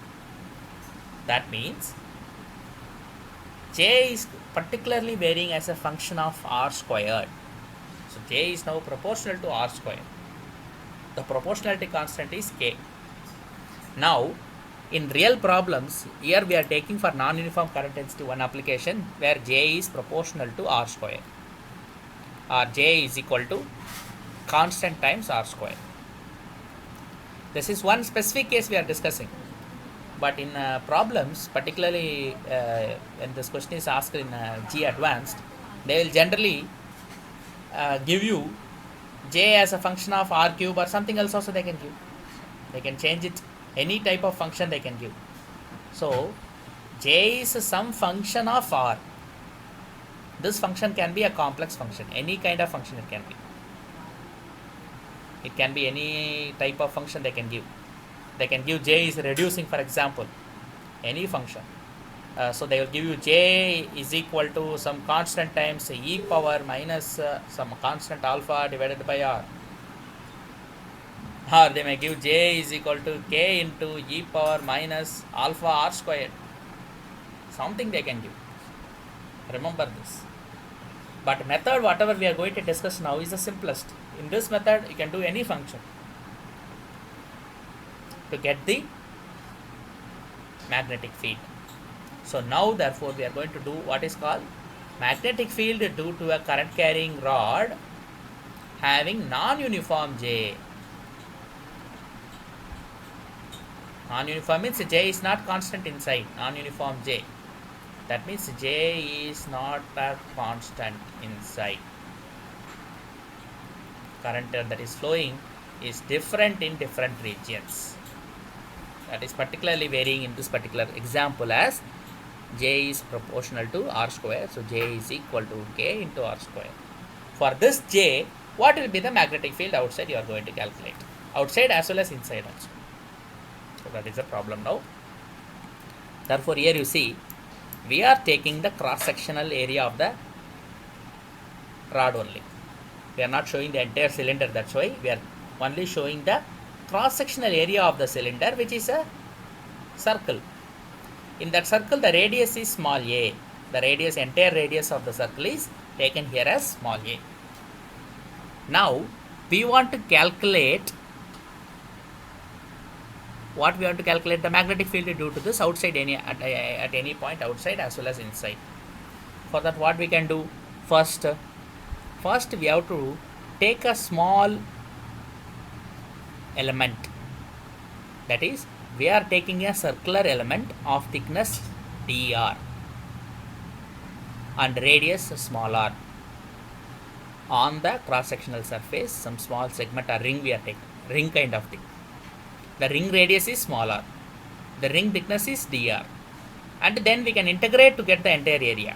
A: That means J is particularly varying as a function of R squared. So J is now proportional to R squared. The proportionality constant is K. Now, in real problems, here we are taking for non-uniform current density one application where J is proportional to R square, or J is equal to constant times R square. This is one specific case we are discussing. But in problems, particularly when this question is asked in G advanced, they will generally give you J as a function of R cube or something else also they can give. They can change it, any type of function they can give. So J is some function of R. This function can be a complex function, any kind of function it can be. It can be any type of function they can give. They can give J is reducing, for example, any function. So they will give you J is equal to some constant times e power minus some constant alpha divided by R. Or they may give J is equal to K into e power minus alpha R squared. Something they can give. Remember this. But method whatever we are going to discuss now is the simplest. In this method you can do any function to get the magnetic field. So now therefore we are going to do what is called magnetic field due to a current carrying rod having non-uniform J. Non-uniform means J is not constant inside, non-uniform J. That means J is not a constant inside. Current that is flowing is different in different regions. That is particularly varying in this particular example as J is proportional to R square. So J is equal to K into R square. For this J, what will be the magnetic field outside you are going to calculate? Outside as well as inside also. So that is the problem now. Therefore here you see, we are taking the cross-sectional area of the rod only. We are not showing the entire cylinder, that's why we are only showing the cross-sectional area of the cylinder, which is a circle. In that circle, the radius is small a. The radius, entire radius of the circle is taken here as small a. Now, we want to calculate what we want to calculate the magnetic field due to this outside at any point outside as well as inside. For that, what we can do? First we have to take a small element. That is, we are taking a circular element of thickness dr and radius small r. On the cross-sectional surface, some small segment or ring we are taking, ring kind of thing. The ring radius is smaller, the ring thickness is dr, and then we can integrate to get the entire area.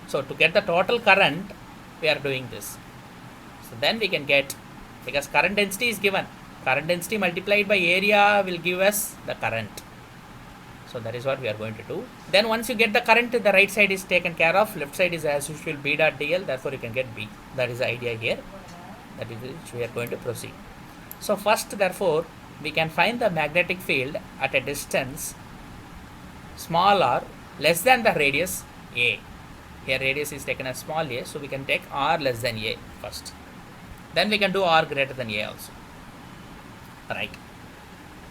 A: So to get the total current, we are doing this. So then we can get, because current density is given, current density multiplied by area will give us the current. So that is what we are going to do. Then once you get the current, the right side is taken care of, left side is as usual B dot dl, therefore you can get B. That is the idea here. That is which we are going to proceed. So first, therefore, we can find the magnetic field at a distance small r less than the radius a. Here radius is taken as small a, so we can take r less than a first. Then we can do r greater than a also. Right.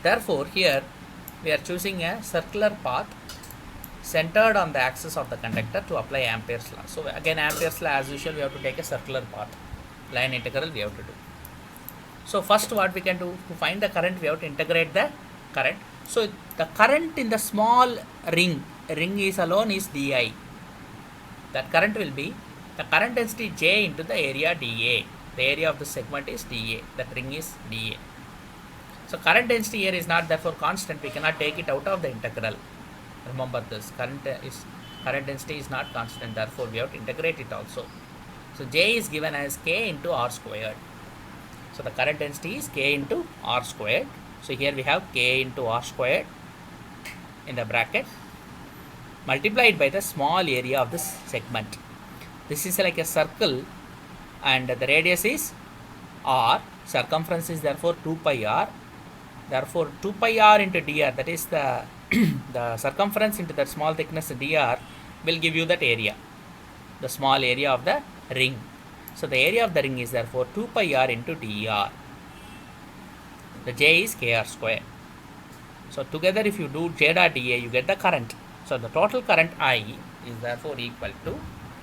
A: Therefore, here we are choosing a circular path centered on the axis of the conductor to apply Ampere's law. So again, Ampere's law as usual, we have to take a circular path. Line integral we have to do. So first what we can do, to find the current, we have to integrate the current. So the current in the small ring is alone is di. That current will be the current density J into the area dA. The area of the segment is dA. That ring is dA. So current density here is not therefore constant. We cannot take it out of the integral. Remember this. Current density is not constant. Therefore we have to integrate it also. So J is given as K into R squared. So the current density is K into R squared. So here we have K into R squared in the bracket multiplied by the small area of this segment. This is like a circle and the radius is R. Circumference is therefore 2 pi r. Therefore 2 pi r into dr, that is the the circumference into that small thickness dr will give you that area, the small area of the ring. So the area of the ring is therefore 2 pi r into dr. The J is kr square. So together if you do J dot dA, you get the current. So the total current I is therefore equal to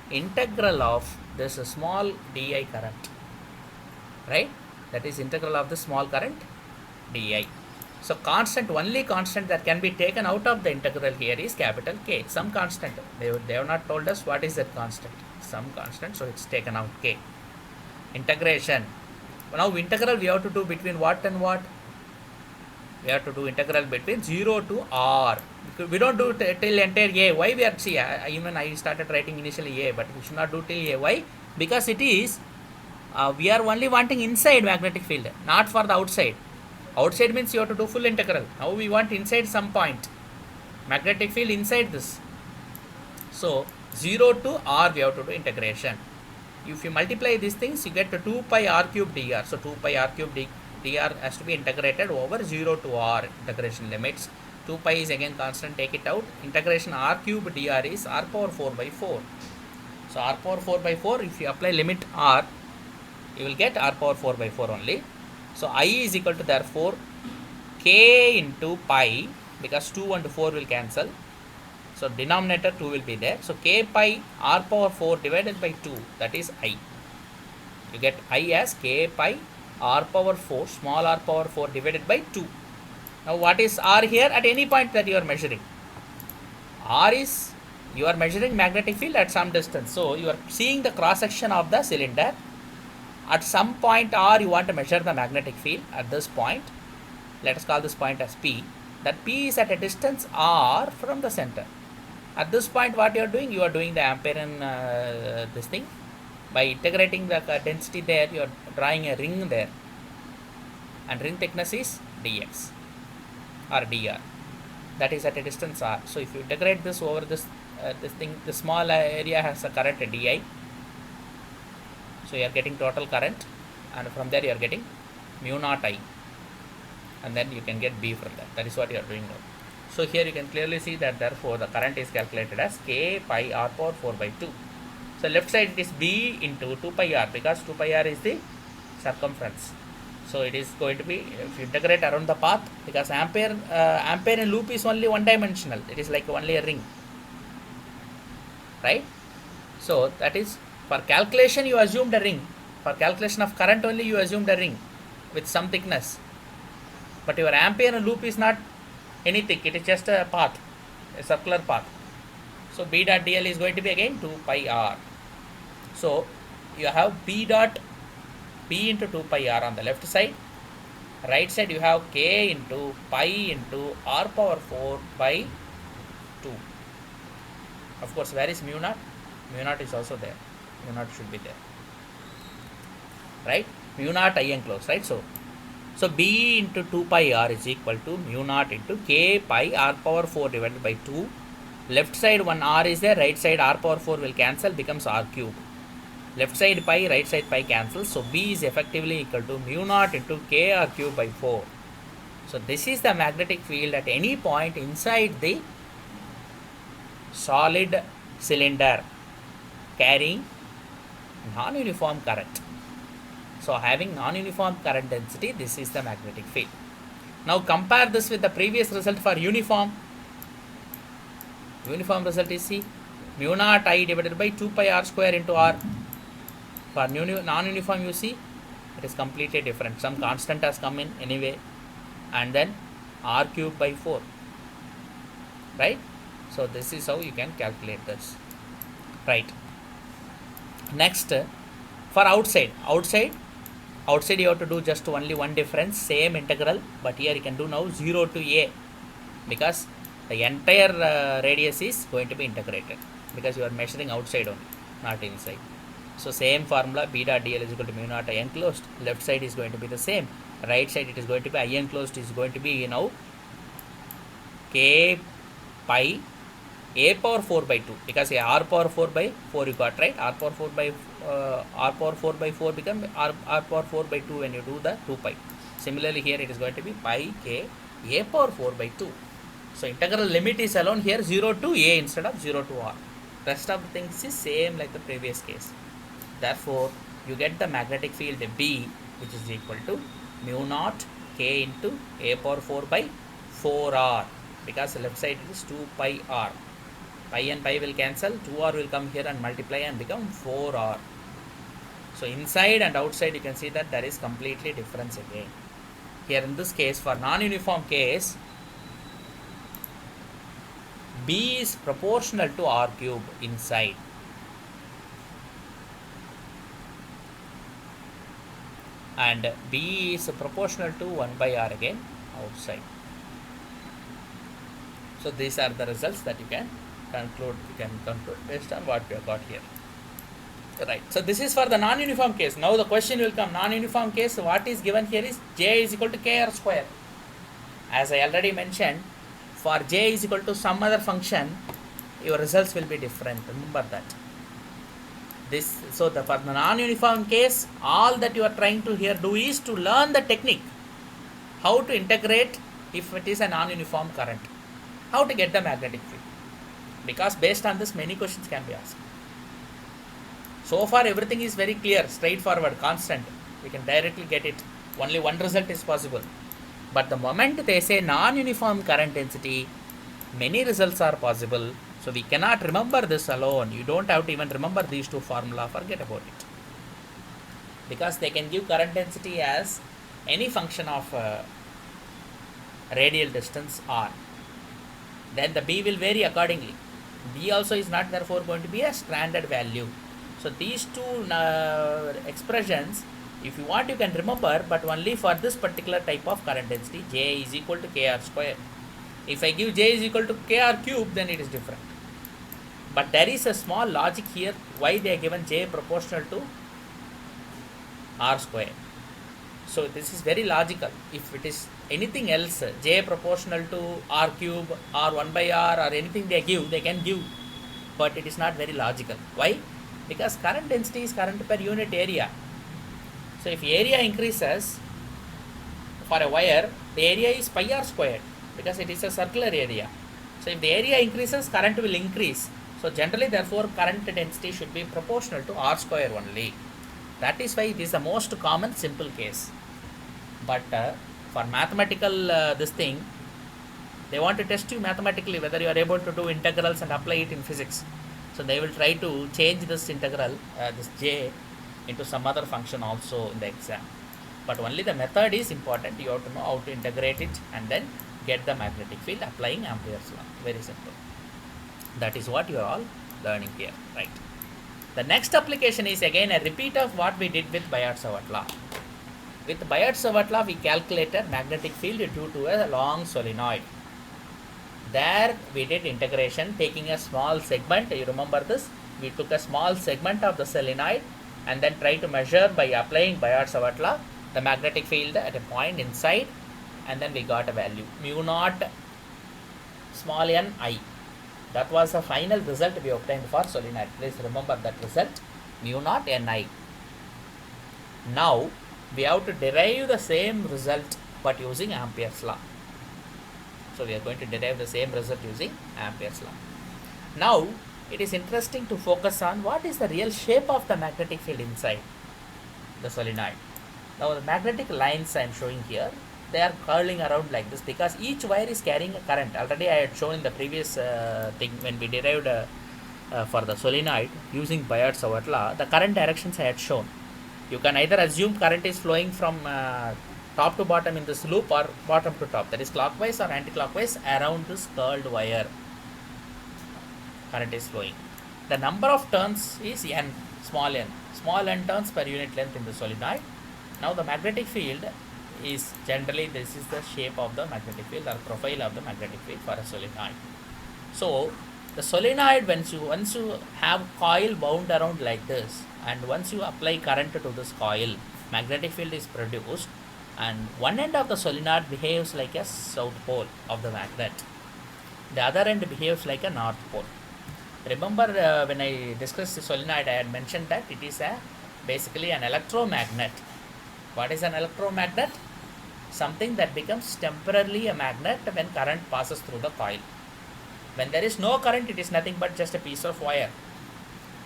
A: integral of this small di current. Right? That is integral of the small current di. So constant, only constant that can be taken out of the integral here is capital K. Some constant. They have not told us what is that constant. Some constant, so it's taken out K. Integration. Now integral we have to do between what and what? We have to do integral between 0 to r. We don't do till entire a. Why we are, see, even I started writing initially a, but we should not do till a. Why? Because it is, we are only wanting inside magnetic field, not for the outside. Outside means you have to do full integral. Now we want inside some point. Magnetic field inside this. So 0 to r we have to do integration. If you multiply these things, you get to 2 pi r cube dr. So 2 pi r cube dr has to be integrated over 0 to r. Integration limits. 2 pi is again constant, take it out. Integration r cube dr is r power 4 by 4. So r power 4 by 4, if you apply limit r, you will get r power 4 by 4 only. So I is equal to therefore K into pi, because 2 and 4 will cancel. So denominator 2 will be there. So k pi r power 4 divided by 2, that is I. You get I as k pi r power 4, small r power 4 divided by 2. Now what is r here? At any point that you are measuring. R is, you are measuring magnetic field at some distance. So you are seeing the cross section of the cylinder. At some point r, you want to measure the magnetic field at this point. Let us call this point as P. That P is at a distance r from the center. At this point, what you are doing? You are doing the Amperian this thing. By integrating the density there, you are drawing a ring there. And ring thickness is dx or dr. That is at a distance r. So if you integrate this over this thing, the small area has a current di. So you are getting total current, and from there you are getting mu naught I. And then you can get B from that. That is what you are doing now. So here you can clearly see that therefore the current is calculated as k pi r power 4 by 2. So left side it is B into 2 pi r, because 2 pi r is the circumference. So it is going to be, if you integrate around the path, because Amperian loop is only one dimensional. It is like only a ring, right? So that is, for calculation you assumed a ring. For calculation of current only you assumed a ring with some thickness. But your Amperian loop is not any thick, it is just a path, a circular path. So B dot dl is going to be again 2 pi r. So you have B dot P into 2 pi r on the left side. Right side you have k into pi into r power 4 by 2. Of course, where is mu naught? Mu naught is also there. Mu naught should be there, right? Mu naught I enclosed, right? So B into 2 pi r is equal to mu naught into k pi r power 4 divided by 2. Left side one r is there, right side r power 4 will cancel, becomes r cube. Left side pi, right side pi cancels. So B is effectively equal to mu naught into k r cube by 4. So this is the magnetic field at any point inside the solid cylinder carrying non-uniform current. So having non-uniform current density, this is the magnetic field. Now compare this with the previous result for uniform. Uniform result is C, mu naught I divided by 2 pi r square into r. For non-uniform you see, it is completely different. Some constant has come in anyway, and then r cube by 4, right? So this is how you can calculate this, right? Next, for outside you have to do just only one difference, same integral, but here you can do now 0 to a, because the entire radius is going to be integrated, because you are measuring outside only, not inside. So same formula, B dot dl is equal to mu naught I enclosed. Left side is going to be the same. Right side it is going to be I enclosed is going to be, you know, k pi a power 4 by 2, because r power 4 by 4 you got, right? R power 4 by 4 become r power 4 by 2 when you do the 2 pi. Similarly here it is going to be pi k a power 4 by 2. So integral limit is alone here 0 to a instead of 0 to r. Rest of the things is same like the previous case. Therefore you get the magnetic field B, which is equal to mu naught k into a power 4 by 4r, because the left side is 2 pi r. Pi and pi will cancel, 2r will come here and multiply and become 4r. So inside and outside you can see that there is completely difference again. Here in this case, for non-uniform case, B is proportional to r cube inside. And B is proportional to 1 by r again outside. So these are the results that you can conclude based on what we have got here. Right. So this is for the non-uniform case. Now the question will come, non-uniform case, what is given here is J is equal to k r square. As I already mentioned, for J is equal to some other function, your results will be different. Remember that. For the non-uniform case, all that you are trying to here do is to learn the technique, how to integrate if it is a non-uniform current, how to get the magnetic field, because based on this many questions can be asked. So far everything is very clear, straightforward, constant. We can directly get it. Only one result is possible. But the moment they say non-uniform current density, many results are possible. So we cannot remember this alone. You don't have to even remember these two formula. Forget about it. Because they can give current density as any function of radial distance r. Then the B will vary accordingly. B also is not therefore going to be a standard value. So these two expressions, if you want, you can remember, but only for this particular type of current density, J is equal to Kr square. If I give J is equal to Kr cube, then it is different. But there is a small logic here why they are given J proportional to R square. So this is very logical. If it is anything else, J proportional to R cube or 1 by R or anything they can give, but it is not very logical. Why? Because current density is current per unit area. So if area increases for a wire, the area is pi r squared because it is a circular area. So if the area increases, current will increase. So generally, therefore, current density should be proportional to R square only. That is why it is the most common simple case. But for mathematical this thing, they want to test you mathematically whether you are able to do integrals and apply it in physics. So they will try to change this integral, this J, into some other function also in the exam. But only the method is important. You have to know how to integrate it and then get the magnetic field applying Ampere's law. Very simple. That is what you are all learning here, right? The next application is again a repeat of what we did with Biot-Savart law. With Biot-Savart law, we calculated magnetic field due to a long solenoid. There we did integration taking a small segment. You remember this? We took a small segment of the solenoid and then tried to measure by applying Biot-Savart law the magnetic field at a point inside, and then we got a value mu naught small n I. That was the final result we obtained for solenoid. Please remember that result, mu naught Ni. Now we have to derive the same result but using Ampere's law. So we are going to derive the same result using Ampere's law. Now it is interesting to focus on what is the real shape of the magnetic field inside the solenoid. Now the magnetic lines I am showing here, they are curling around like this because each wire is carrying a current. Already I had shown in the previous thing when we derived for the solenoid using Biot-Savart law, the current directions I had shown. You can either assume current is flowing from top to bottom in this loop or bottom to top, that is clockwise or anti-clockwise around this curled wire. Current is flowing. The number of turns is n, small n turns per unit length in the solenoid. Now the magnetic field is generally, this is the shape of the magnetic field or profile of the magnetic field for a solenoid. So the solenoid, once you have coil wound around like this, and once you apply current to this coil, magnetic field is produced, and one end of the solenoid behaves like a south pole of the magnet, the other end behaves like a north pole. Remember when I discussed the solenoid, I had mentioned that it is basically an electromagnet. What is an electromagnet? Something that becomes temporarily a magnet when current passes through the coil. When there is no current, it is nothing but just a piece of wire.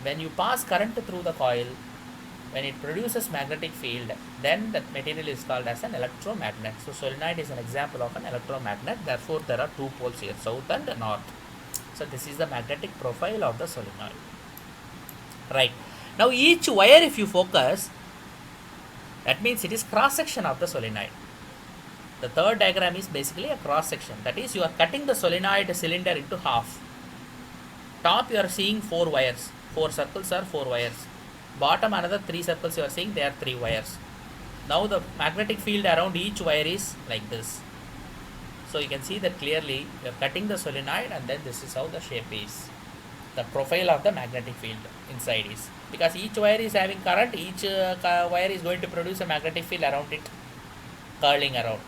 A: When you pass current through the coil, when it produces magnetic field, then that material is called as an electromagnet. So solenoid is an example of an electromagnet. Therefore, there are two poles here, south and north. So this is the magnetic profile of the solenoid. Right. Now each wire, if you focus, that means it is cross section of the solenoid. The third diagram is basically a cross section. That is, you are cutting the solenoid cylinder into half. Top you are seeing 4 wires. 4 circles are 4 wires. Bottom another 3 circles you are seeing, they are 3 wires. Now the magnetic field around each wire is like this. So you can see that clearly you are cutting the solenoid, and then this is how the shape is. The profile of the magnetic field inside is. Because each wire is having current, each wire is going to produce a magnetic field around it, curling around.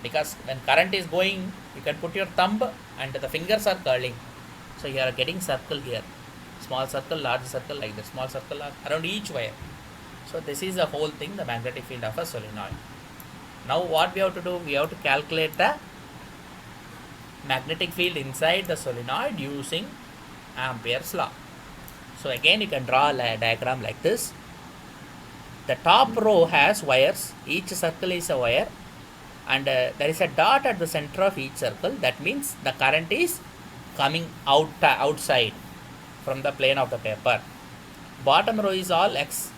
A: Because when current is going, you can put your thumb and the fingers are curling. So you are getting circle here. Small circle, large circle, like this. Small circle around each wire. So this is the whole thing, the magnetic field of a solenoid. Now what we have to do? We have to calculate the magnetic field inside the solenoid using Ampere's law. So again you can draw a diagram like this. The top row has wires. Each circle is a wire. And there is a dot at the center of each circle. That means the current is coming outside from the plane of the paper. Bottom row is all x,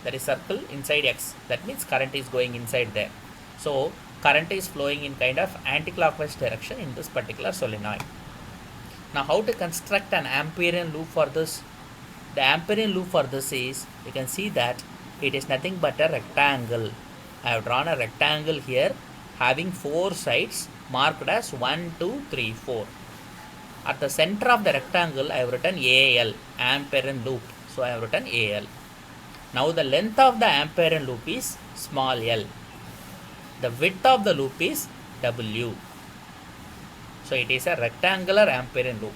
A: that is circle inside x, that means current is going inside there. So current is flowing in kind of anti-clockwise direction in this particular solenoid. Now how to construct an Amperian loop for this? The Amperian loop for this is, you can see that it is nothing but a rectangle. I have drawn a rectangle here having 4 sides marked as 1, 2, 3, 4. At the center of the rectangle I have written AL, Amperian loop. So I have written AL. Now the length of the Amperian loop is small l. The width of the loop is W. So it is a rectangular Amperian loop.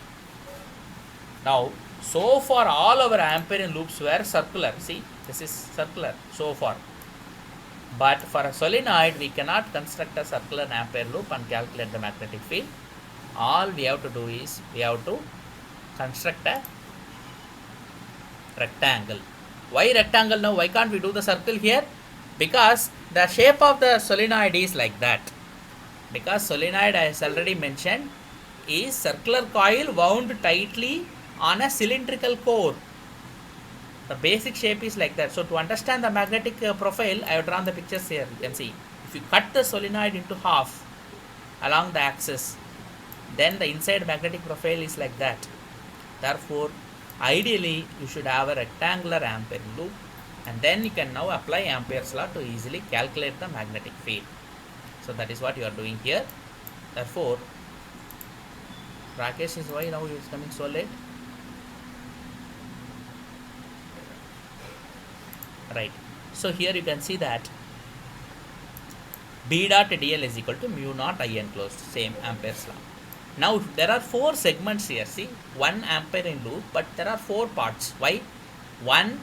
A: Now, so far all our Amperian loops were circular. See, this is circular so far. But for a solenoid, we cannot construct a circular Amperian loop and calculate the magnetic field. All we have to do is, we have to construct a rectangle. Why rectangle now? Why can't we do the circle here? Because the shape of the solenoid is like that. Because solenoid, as already mentioned, is circular coil wound tightly on a cylindrical core. The basic shape is like that. So to understand the magnetic profile, I have drawn the pictures here. You can see, if you cut the solenoid into half along the axis, then the inside magnetic profile is like that. Therefore, ideally you should have a rectangular Amperian loop, and then you can now apply Ampere's law to easily calculate the magnetic field. So that is what you are doing here. Therefore, Rakesh is why now he is coming so late. Right. So here you can see that B dot dl is equal to mu naught I enclosed, same Ampere's law. Now there are 4 segments here. See, 1 Amperian loop, but there are 4 parts. Why? 1,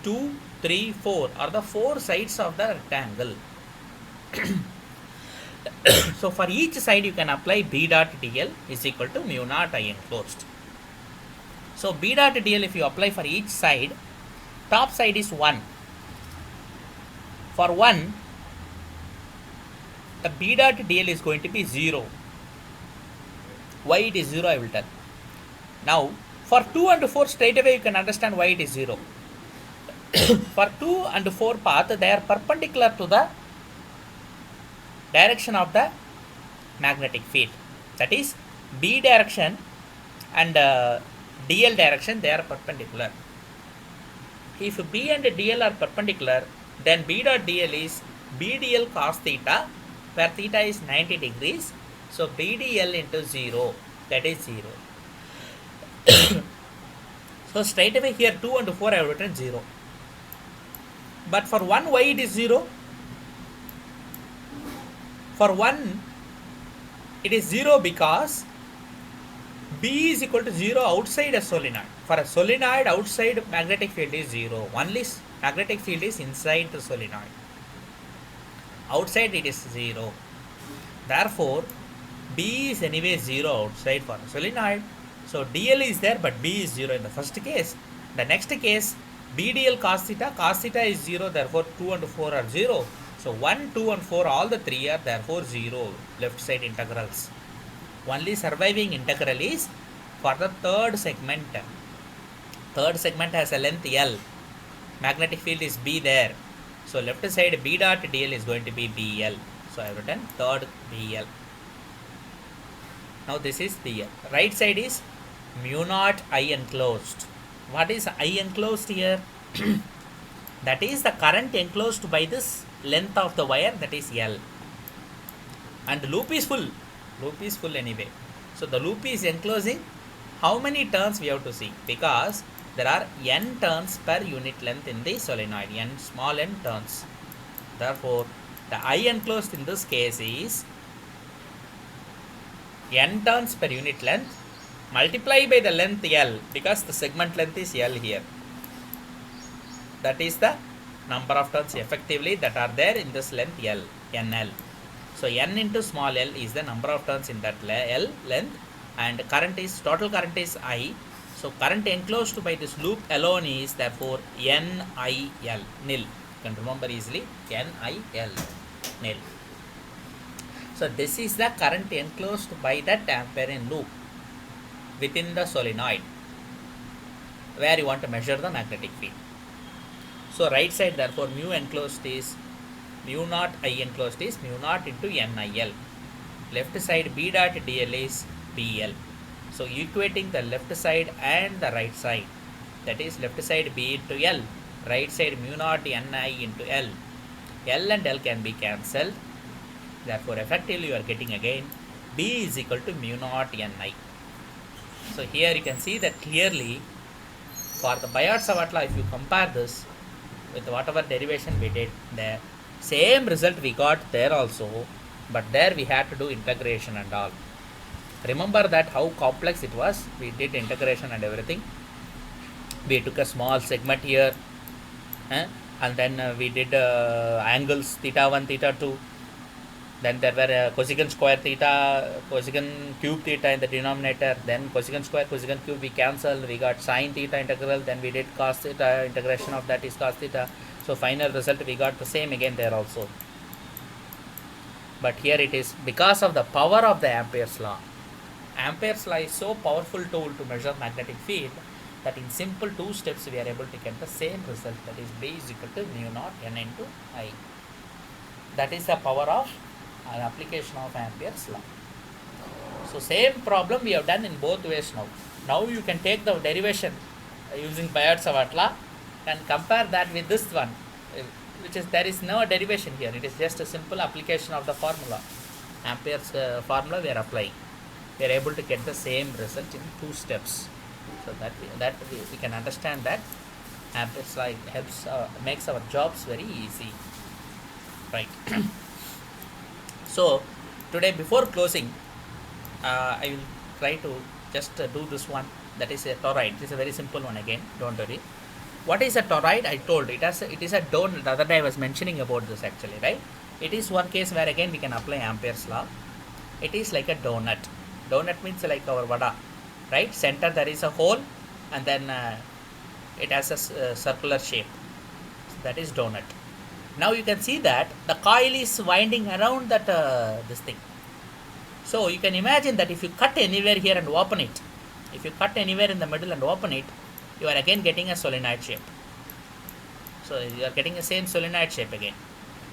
A: 2, 3, 4 are the 4 sides of the rectangle. So for each side you can apply B dot dl is equal to mu naught I enclosed. So B dot dl, if you apply for each side, top side is 1. For 1, the B dot dl is going to be 0. Why it is 0, I will tell. Now for 2 and 4, straight away you can understand why it is 0. For 2 and 4 path, they are perpendicular to the direction of the magnetic field. That is, B direction and dl direction, they are perpendicular. If B and dl are perpendicular, then B dot dl is BDL cos theta, where theta is 90 degrees. So BDL into 0, that is 0. So straight away here 2 and 4 I have written 0. But for 1, why it is 0? For 1, it is 0 because B is equal to 0 outside a solenoid. For a solenoid, outside magnetic field is 0. Only magnetic field is inside the solenoid. Outside it is 0. Therefore, B is anyway 0 outside for a solenoid. So dl is there, but B is 0 in the first case. The next case, BDL cos theta is 0, therefore 2 and 4 are 0. So 1, 2 and 4, all the 3 are therefore 0, left side integrals. Only surviving integral is for the third segment. Third segment has a length L. Magnetic field is B there. So left side B dot dl is going to be BL. So I have written third BL. Now this is the right side is mu naught I enclosed. What is I enclosed here? That is the current enclosed by this length of the wire, that is L. And the loop is full. Loop is full anyway. So the loop is enclosing. How many turns we have to see? Because there are n turns per unit length in the solenoid, n small n turns. Therefore, the I enclosed in this case is n turns per unit length multiply by the length L, because the segment length is L here. That is the number of turns effectively that are there in this length L, NL. So n into small l is the number of turns in that L length, and current is, total current is I. So current enclosed by this loop alone is therefore NIL, nil. You can remember easily, NIL, nil. So this is the current enclosed by that Amperian loop. within the solenoid where you want to measure the magnetic field. So right side therefore mu enclosed is mu naught I enclosed is mu naught into NIL. Left side B dot DL is BL. So equating the left side and the right side, that is left side B into L, right side mu naught NI into L. L and L can be cancelled. Therefore effectively you are getting again B is equal to mu naught Ni. So here you can see that clearly for the Biot-Savart law, if you compare this with whatever derivation we did there, same result we got there also, but there we had to do integration and all. Remember that how complex it was. We did integration and everything. We took a small segment here, and then we did angles theta 1, theta 2. Then there were cosecant square theta, cosecant cube theta in the denominator. Then cosecant square, cosecant cube we cancelled. We got sine theta integral. Then we did cos theta, integration of that is cos theta. So final result we got the same again there also. But here it is because of the power of the Ampere's law. Ampere's law is so powerful tool to measure magnetic field that in simple 2 steps we are able to get the same result, that is B is equal to mu naught N into I. That is the power of an application of Ampere's law. So same problem we have done in both ways now. Now you can take the derivation using Biot-Savart law and compare that with this one, which is there is no derivation here. It is just a simple application of the formula. Ampere's formula we are applying. We are able to get the same result in 2 steps. So that we can understand that Ampere's law helps makes our jobs very easy, right? So today before closing, I will try to just do this one, that is a toroid. This is a very simple one again, don't worry. What is a toroid? I told it is a donut. The other day I was mentioning about this actually, right? It is one case where again we can apply Ampere's law. It is like a donut. Donut means like our vada, right? Center there is a hole and then it has a circular shape. That is donut. Now you can see that the coil is winding around that this thing. So you can imagine that if you cut anywhere here and open it, if you cut anywhere in the middle and open it, you are again getting a solenoid shape. So you are getting the same solenoid shape again.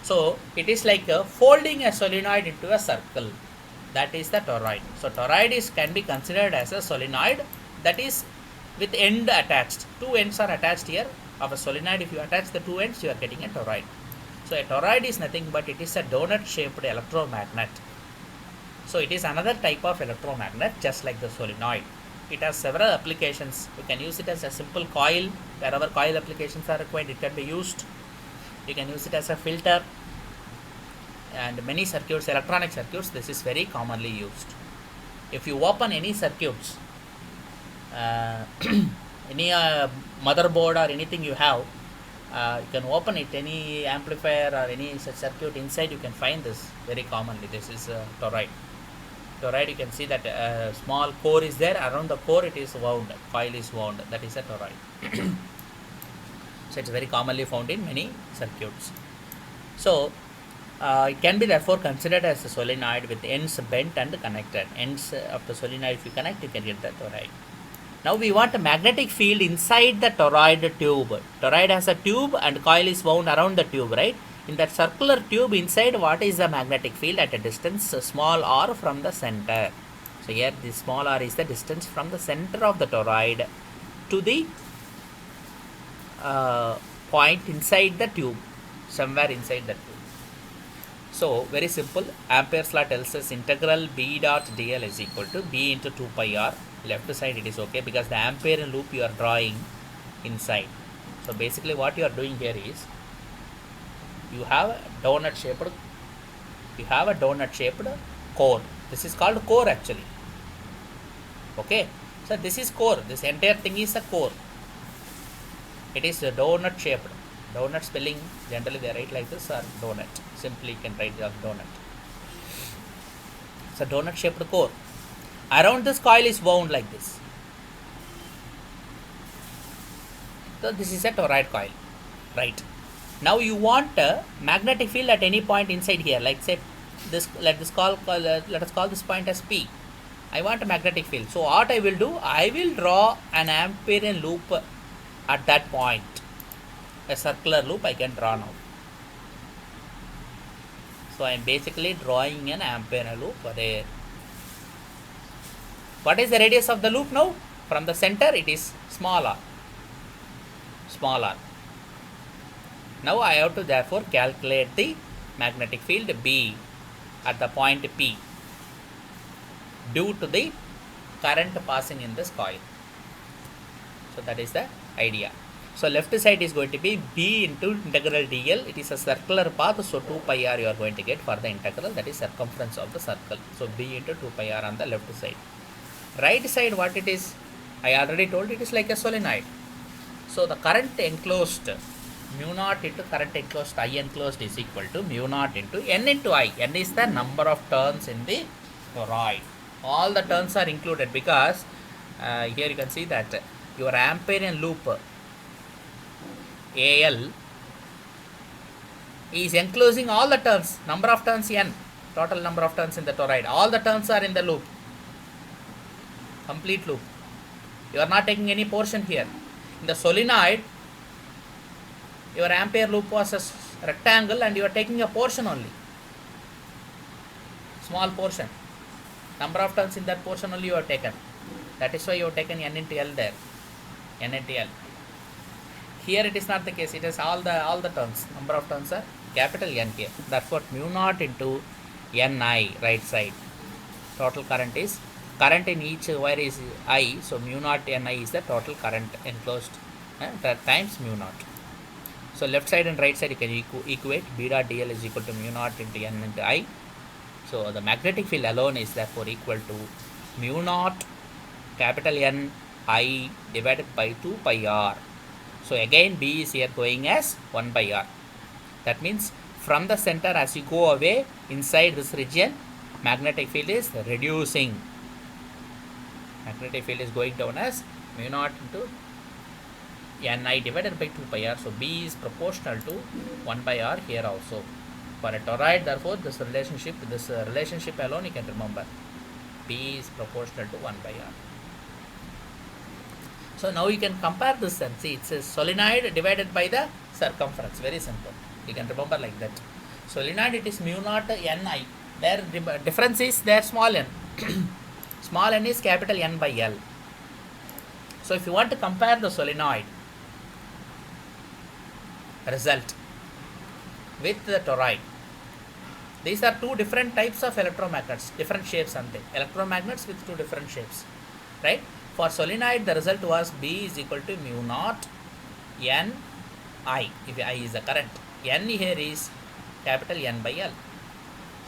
A: So it is like folding a solenoid into a circle. That is the toroid. So toroid can be considered as a solenoid that is with end attached. 2 ends are attached here of a solenoid. If you attach the 2 ends, you are getting a toroid. So a toroid is nothing but it is a donut shaped electromagnet. So it is another type of electromagnet just like the solenoid. It has several applications. You can use it as a simple coil. Wherever coil applications are required, it can be used. You can use it as a filter. And many circuits, electronic circuits, this is very commonly used. If you open any circuits, any motherboard or anything you have, you can open it, any amplifier or any such circuit inside, you can find this very commonly. This is a toroid. Toroid, you can see that a small core is there. Around the core it is wound, coil is wound. That is a toroid. So it's very commonly found in many circuits. So it can be therefore considered as a solenoid with ends bent and connected. Ends of the solenoid, if you connect, you can get the toroid. Now we want a magnetic field inside the toroid tube. Toroid has a tube and coil is wound around the tube, right? In that circular tube inside, what is the magnetic field at a distance small r from the center? So here this small r is the distance from the center of the toroid to the point inside the tube, somewhere inside the tube. So very simple. Ampere's law tells us integral B dot dl is equal to B into 2 pi r. Left side it is okay because the Ampere loop you are drawing inside. So basically what you are doing here is you have a donut shaped core. This is called core actually. Okay, so this is core. This entire thing is a core. It is a donut shaped. Donut spelling generally they write like this or donut. Simply you can write it as donut. It's a donut shaped core. Around this coil is wound like this. So this is a toroid coil, right? Now you want a magnetic field at any point inside here, like say this. Let us call this point as P. I want a magnetic field. So what I will do, I will draw an Amperian loop at that point. A circular loop I can draw now. So I am basically drawing an Amperian loop there. What is the radius of the loop now? From the center it is small r. Small r. Now I have to therefore calculate the magnetic field B at the point P due to the current passing in this coil. So that is the idea. So left side is going to be B into integral dl. It is a circular path, so 2 pi r you are going to get for the integral, that is circumference of the circle. So B into 2 pi r on the left side. Right side, what it is, I already told, it is like a solenoid. So the current enclosed, mu naught into current enclosed I enclosed is equal to mu naught into N into I. N is the number of turns in the toroid. All the turns are included because here you can see that your Amperian loop AL is enclosing all the turns, number of turns N, total number of turns in the toroid. All the turns are in the loop, complete loop. You are not taking any portion here. In the solenoid, your Ampere loop was a rectangle and you are taking a portion only, small portion. Number of turns in that portion only you have taken. That is why you have taken N into L there, N into L. Here it is not the case. It is all the turns. Number of turns are capital N here. Therefore, mu naught into Ni right side. Total current is, current in each wire is I. So mu naught Ni is the total current enclosed times mu naught. So left side and right side you can equate. B dot dl is equal to mu naught into N into I. So the magnetic field alone is therefore equal to mu naught capital N I divided by 2 pi r. So again B is here going as 1 by r. That means from the center as you go away inside this region, magnetic field is reducing. Magnetic field is going down as mu naught into Ni divided by 2 pi r. So B is proportional to 1 by r here also. For a toroid, therefore this relationship alone you can remember. B is proportional to 1 by r. So now you can compare this and see, it's a solenoid divided by the circumference. Very simple. You can remember like that. Solenoid, it is mu naught Ni. Their difference is their small n. Small n is capital N by L. So if you want to compare the solenoid result with the toroid, these are two different types of electromagnets, different shapes and electromagnets with two different shapes, right? For solenoid, the result was B is equal to mu naught N I, if I is the current. N here is capital N by L.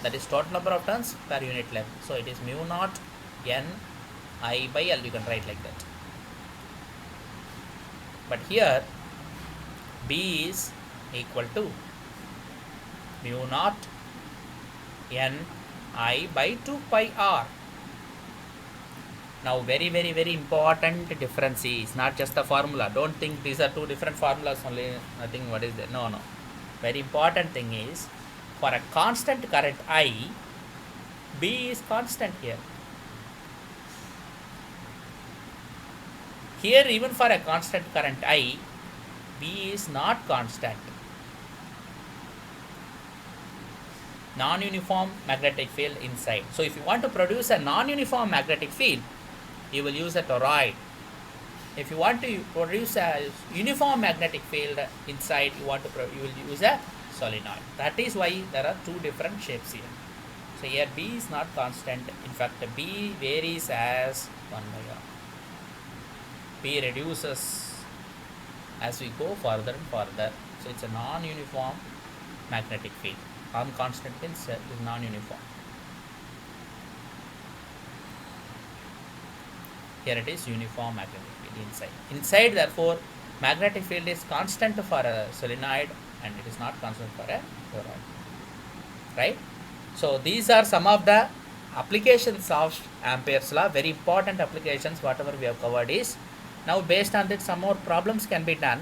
A: That is total number of turns per unit length. So it is mu naught N I by L. You can write like that. But here B is equal to mu naught N I by 2 pi r. Now very important difference is not just the formula. Don't think these are two different formulas only, nothing what is there. No. Very important thing is, for a constant current I, B is constant here. Here even for a constant current I, B is not constant. Non-uniform magnetic field inside. So if you want to produce a non-uniform magnetic field, you will use a toroid. If you want to produce a uniform magnetic field inside, you will use a solenoid. That is why there are two different shapes here. So here B is not constant. In fact, B varies as 1 by r. B reduces as we go further and further. So it's a non-uniform magnetic field. Constant means is non-uniform. Here it is uniform magnetic field inside. Inside, therefore, magnetic field is constant for a solenoid and it is not constant for a toroid. Right? So these are some of the applications of Ampere's law. Very important applications. Whatever we have covered is now based on that some more problems can be done.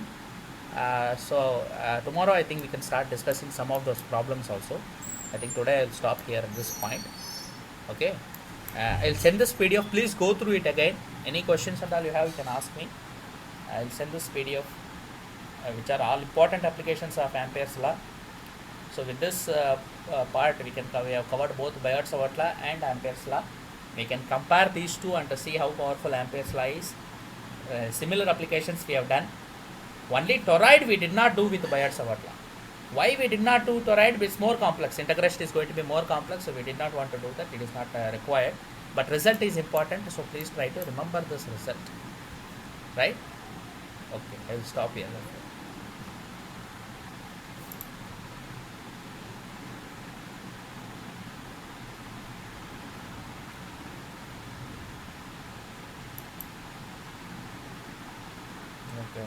A: Tomorrow I think we can start discussing some of those problems also. I think today I'll stop here at this point. Okay. I'll send this PDF. Please go through it again. Any questions and all you have, you can ask me. I'll send this PDF, which are all important applications of Ampere's law. So with this part, we have covered both Biot-Savart law and Ampere's law. We can compare these two and see how powerful Ampere's law is. Similar applications we have done. Only toroid we did not do with Biot-Savart law. Why we did not do toroid? It's more complex. Integration is going to be more complex, so we did not want to do that. It is not required. But result is important, so please try to remember this result. Right? Okay, I will stop here. Okay.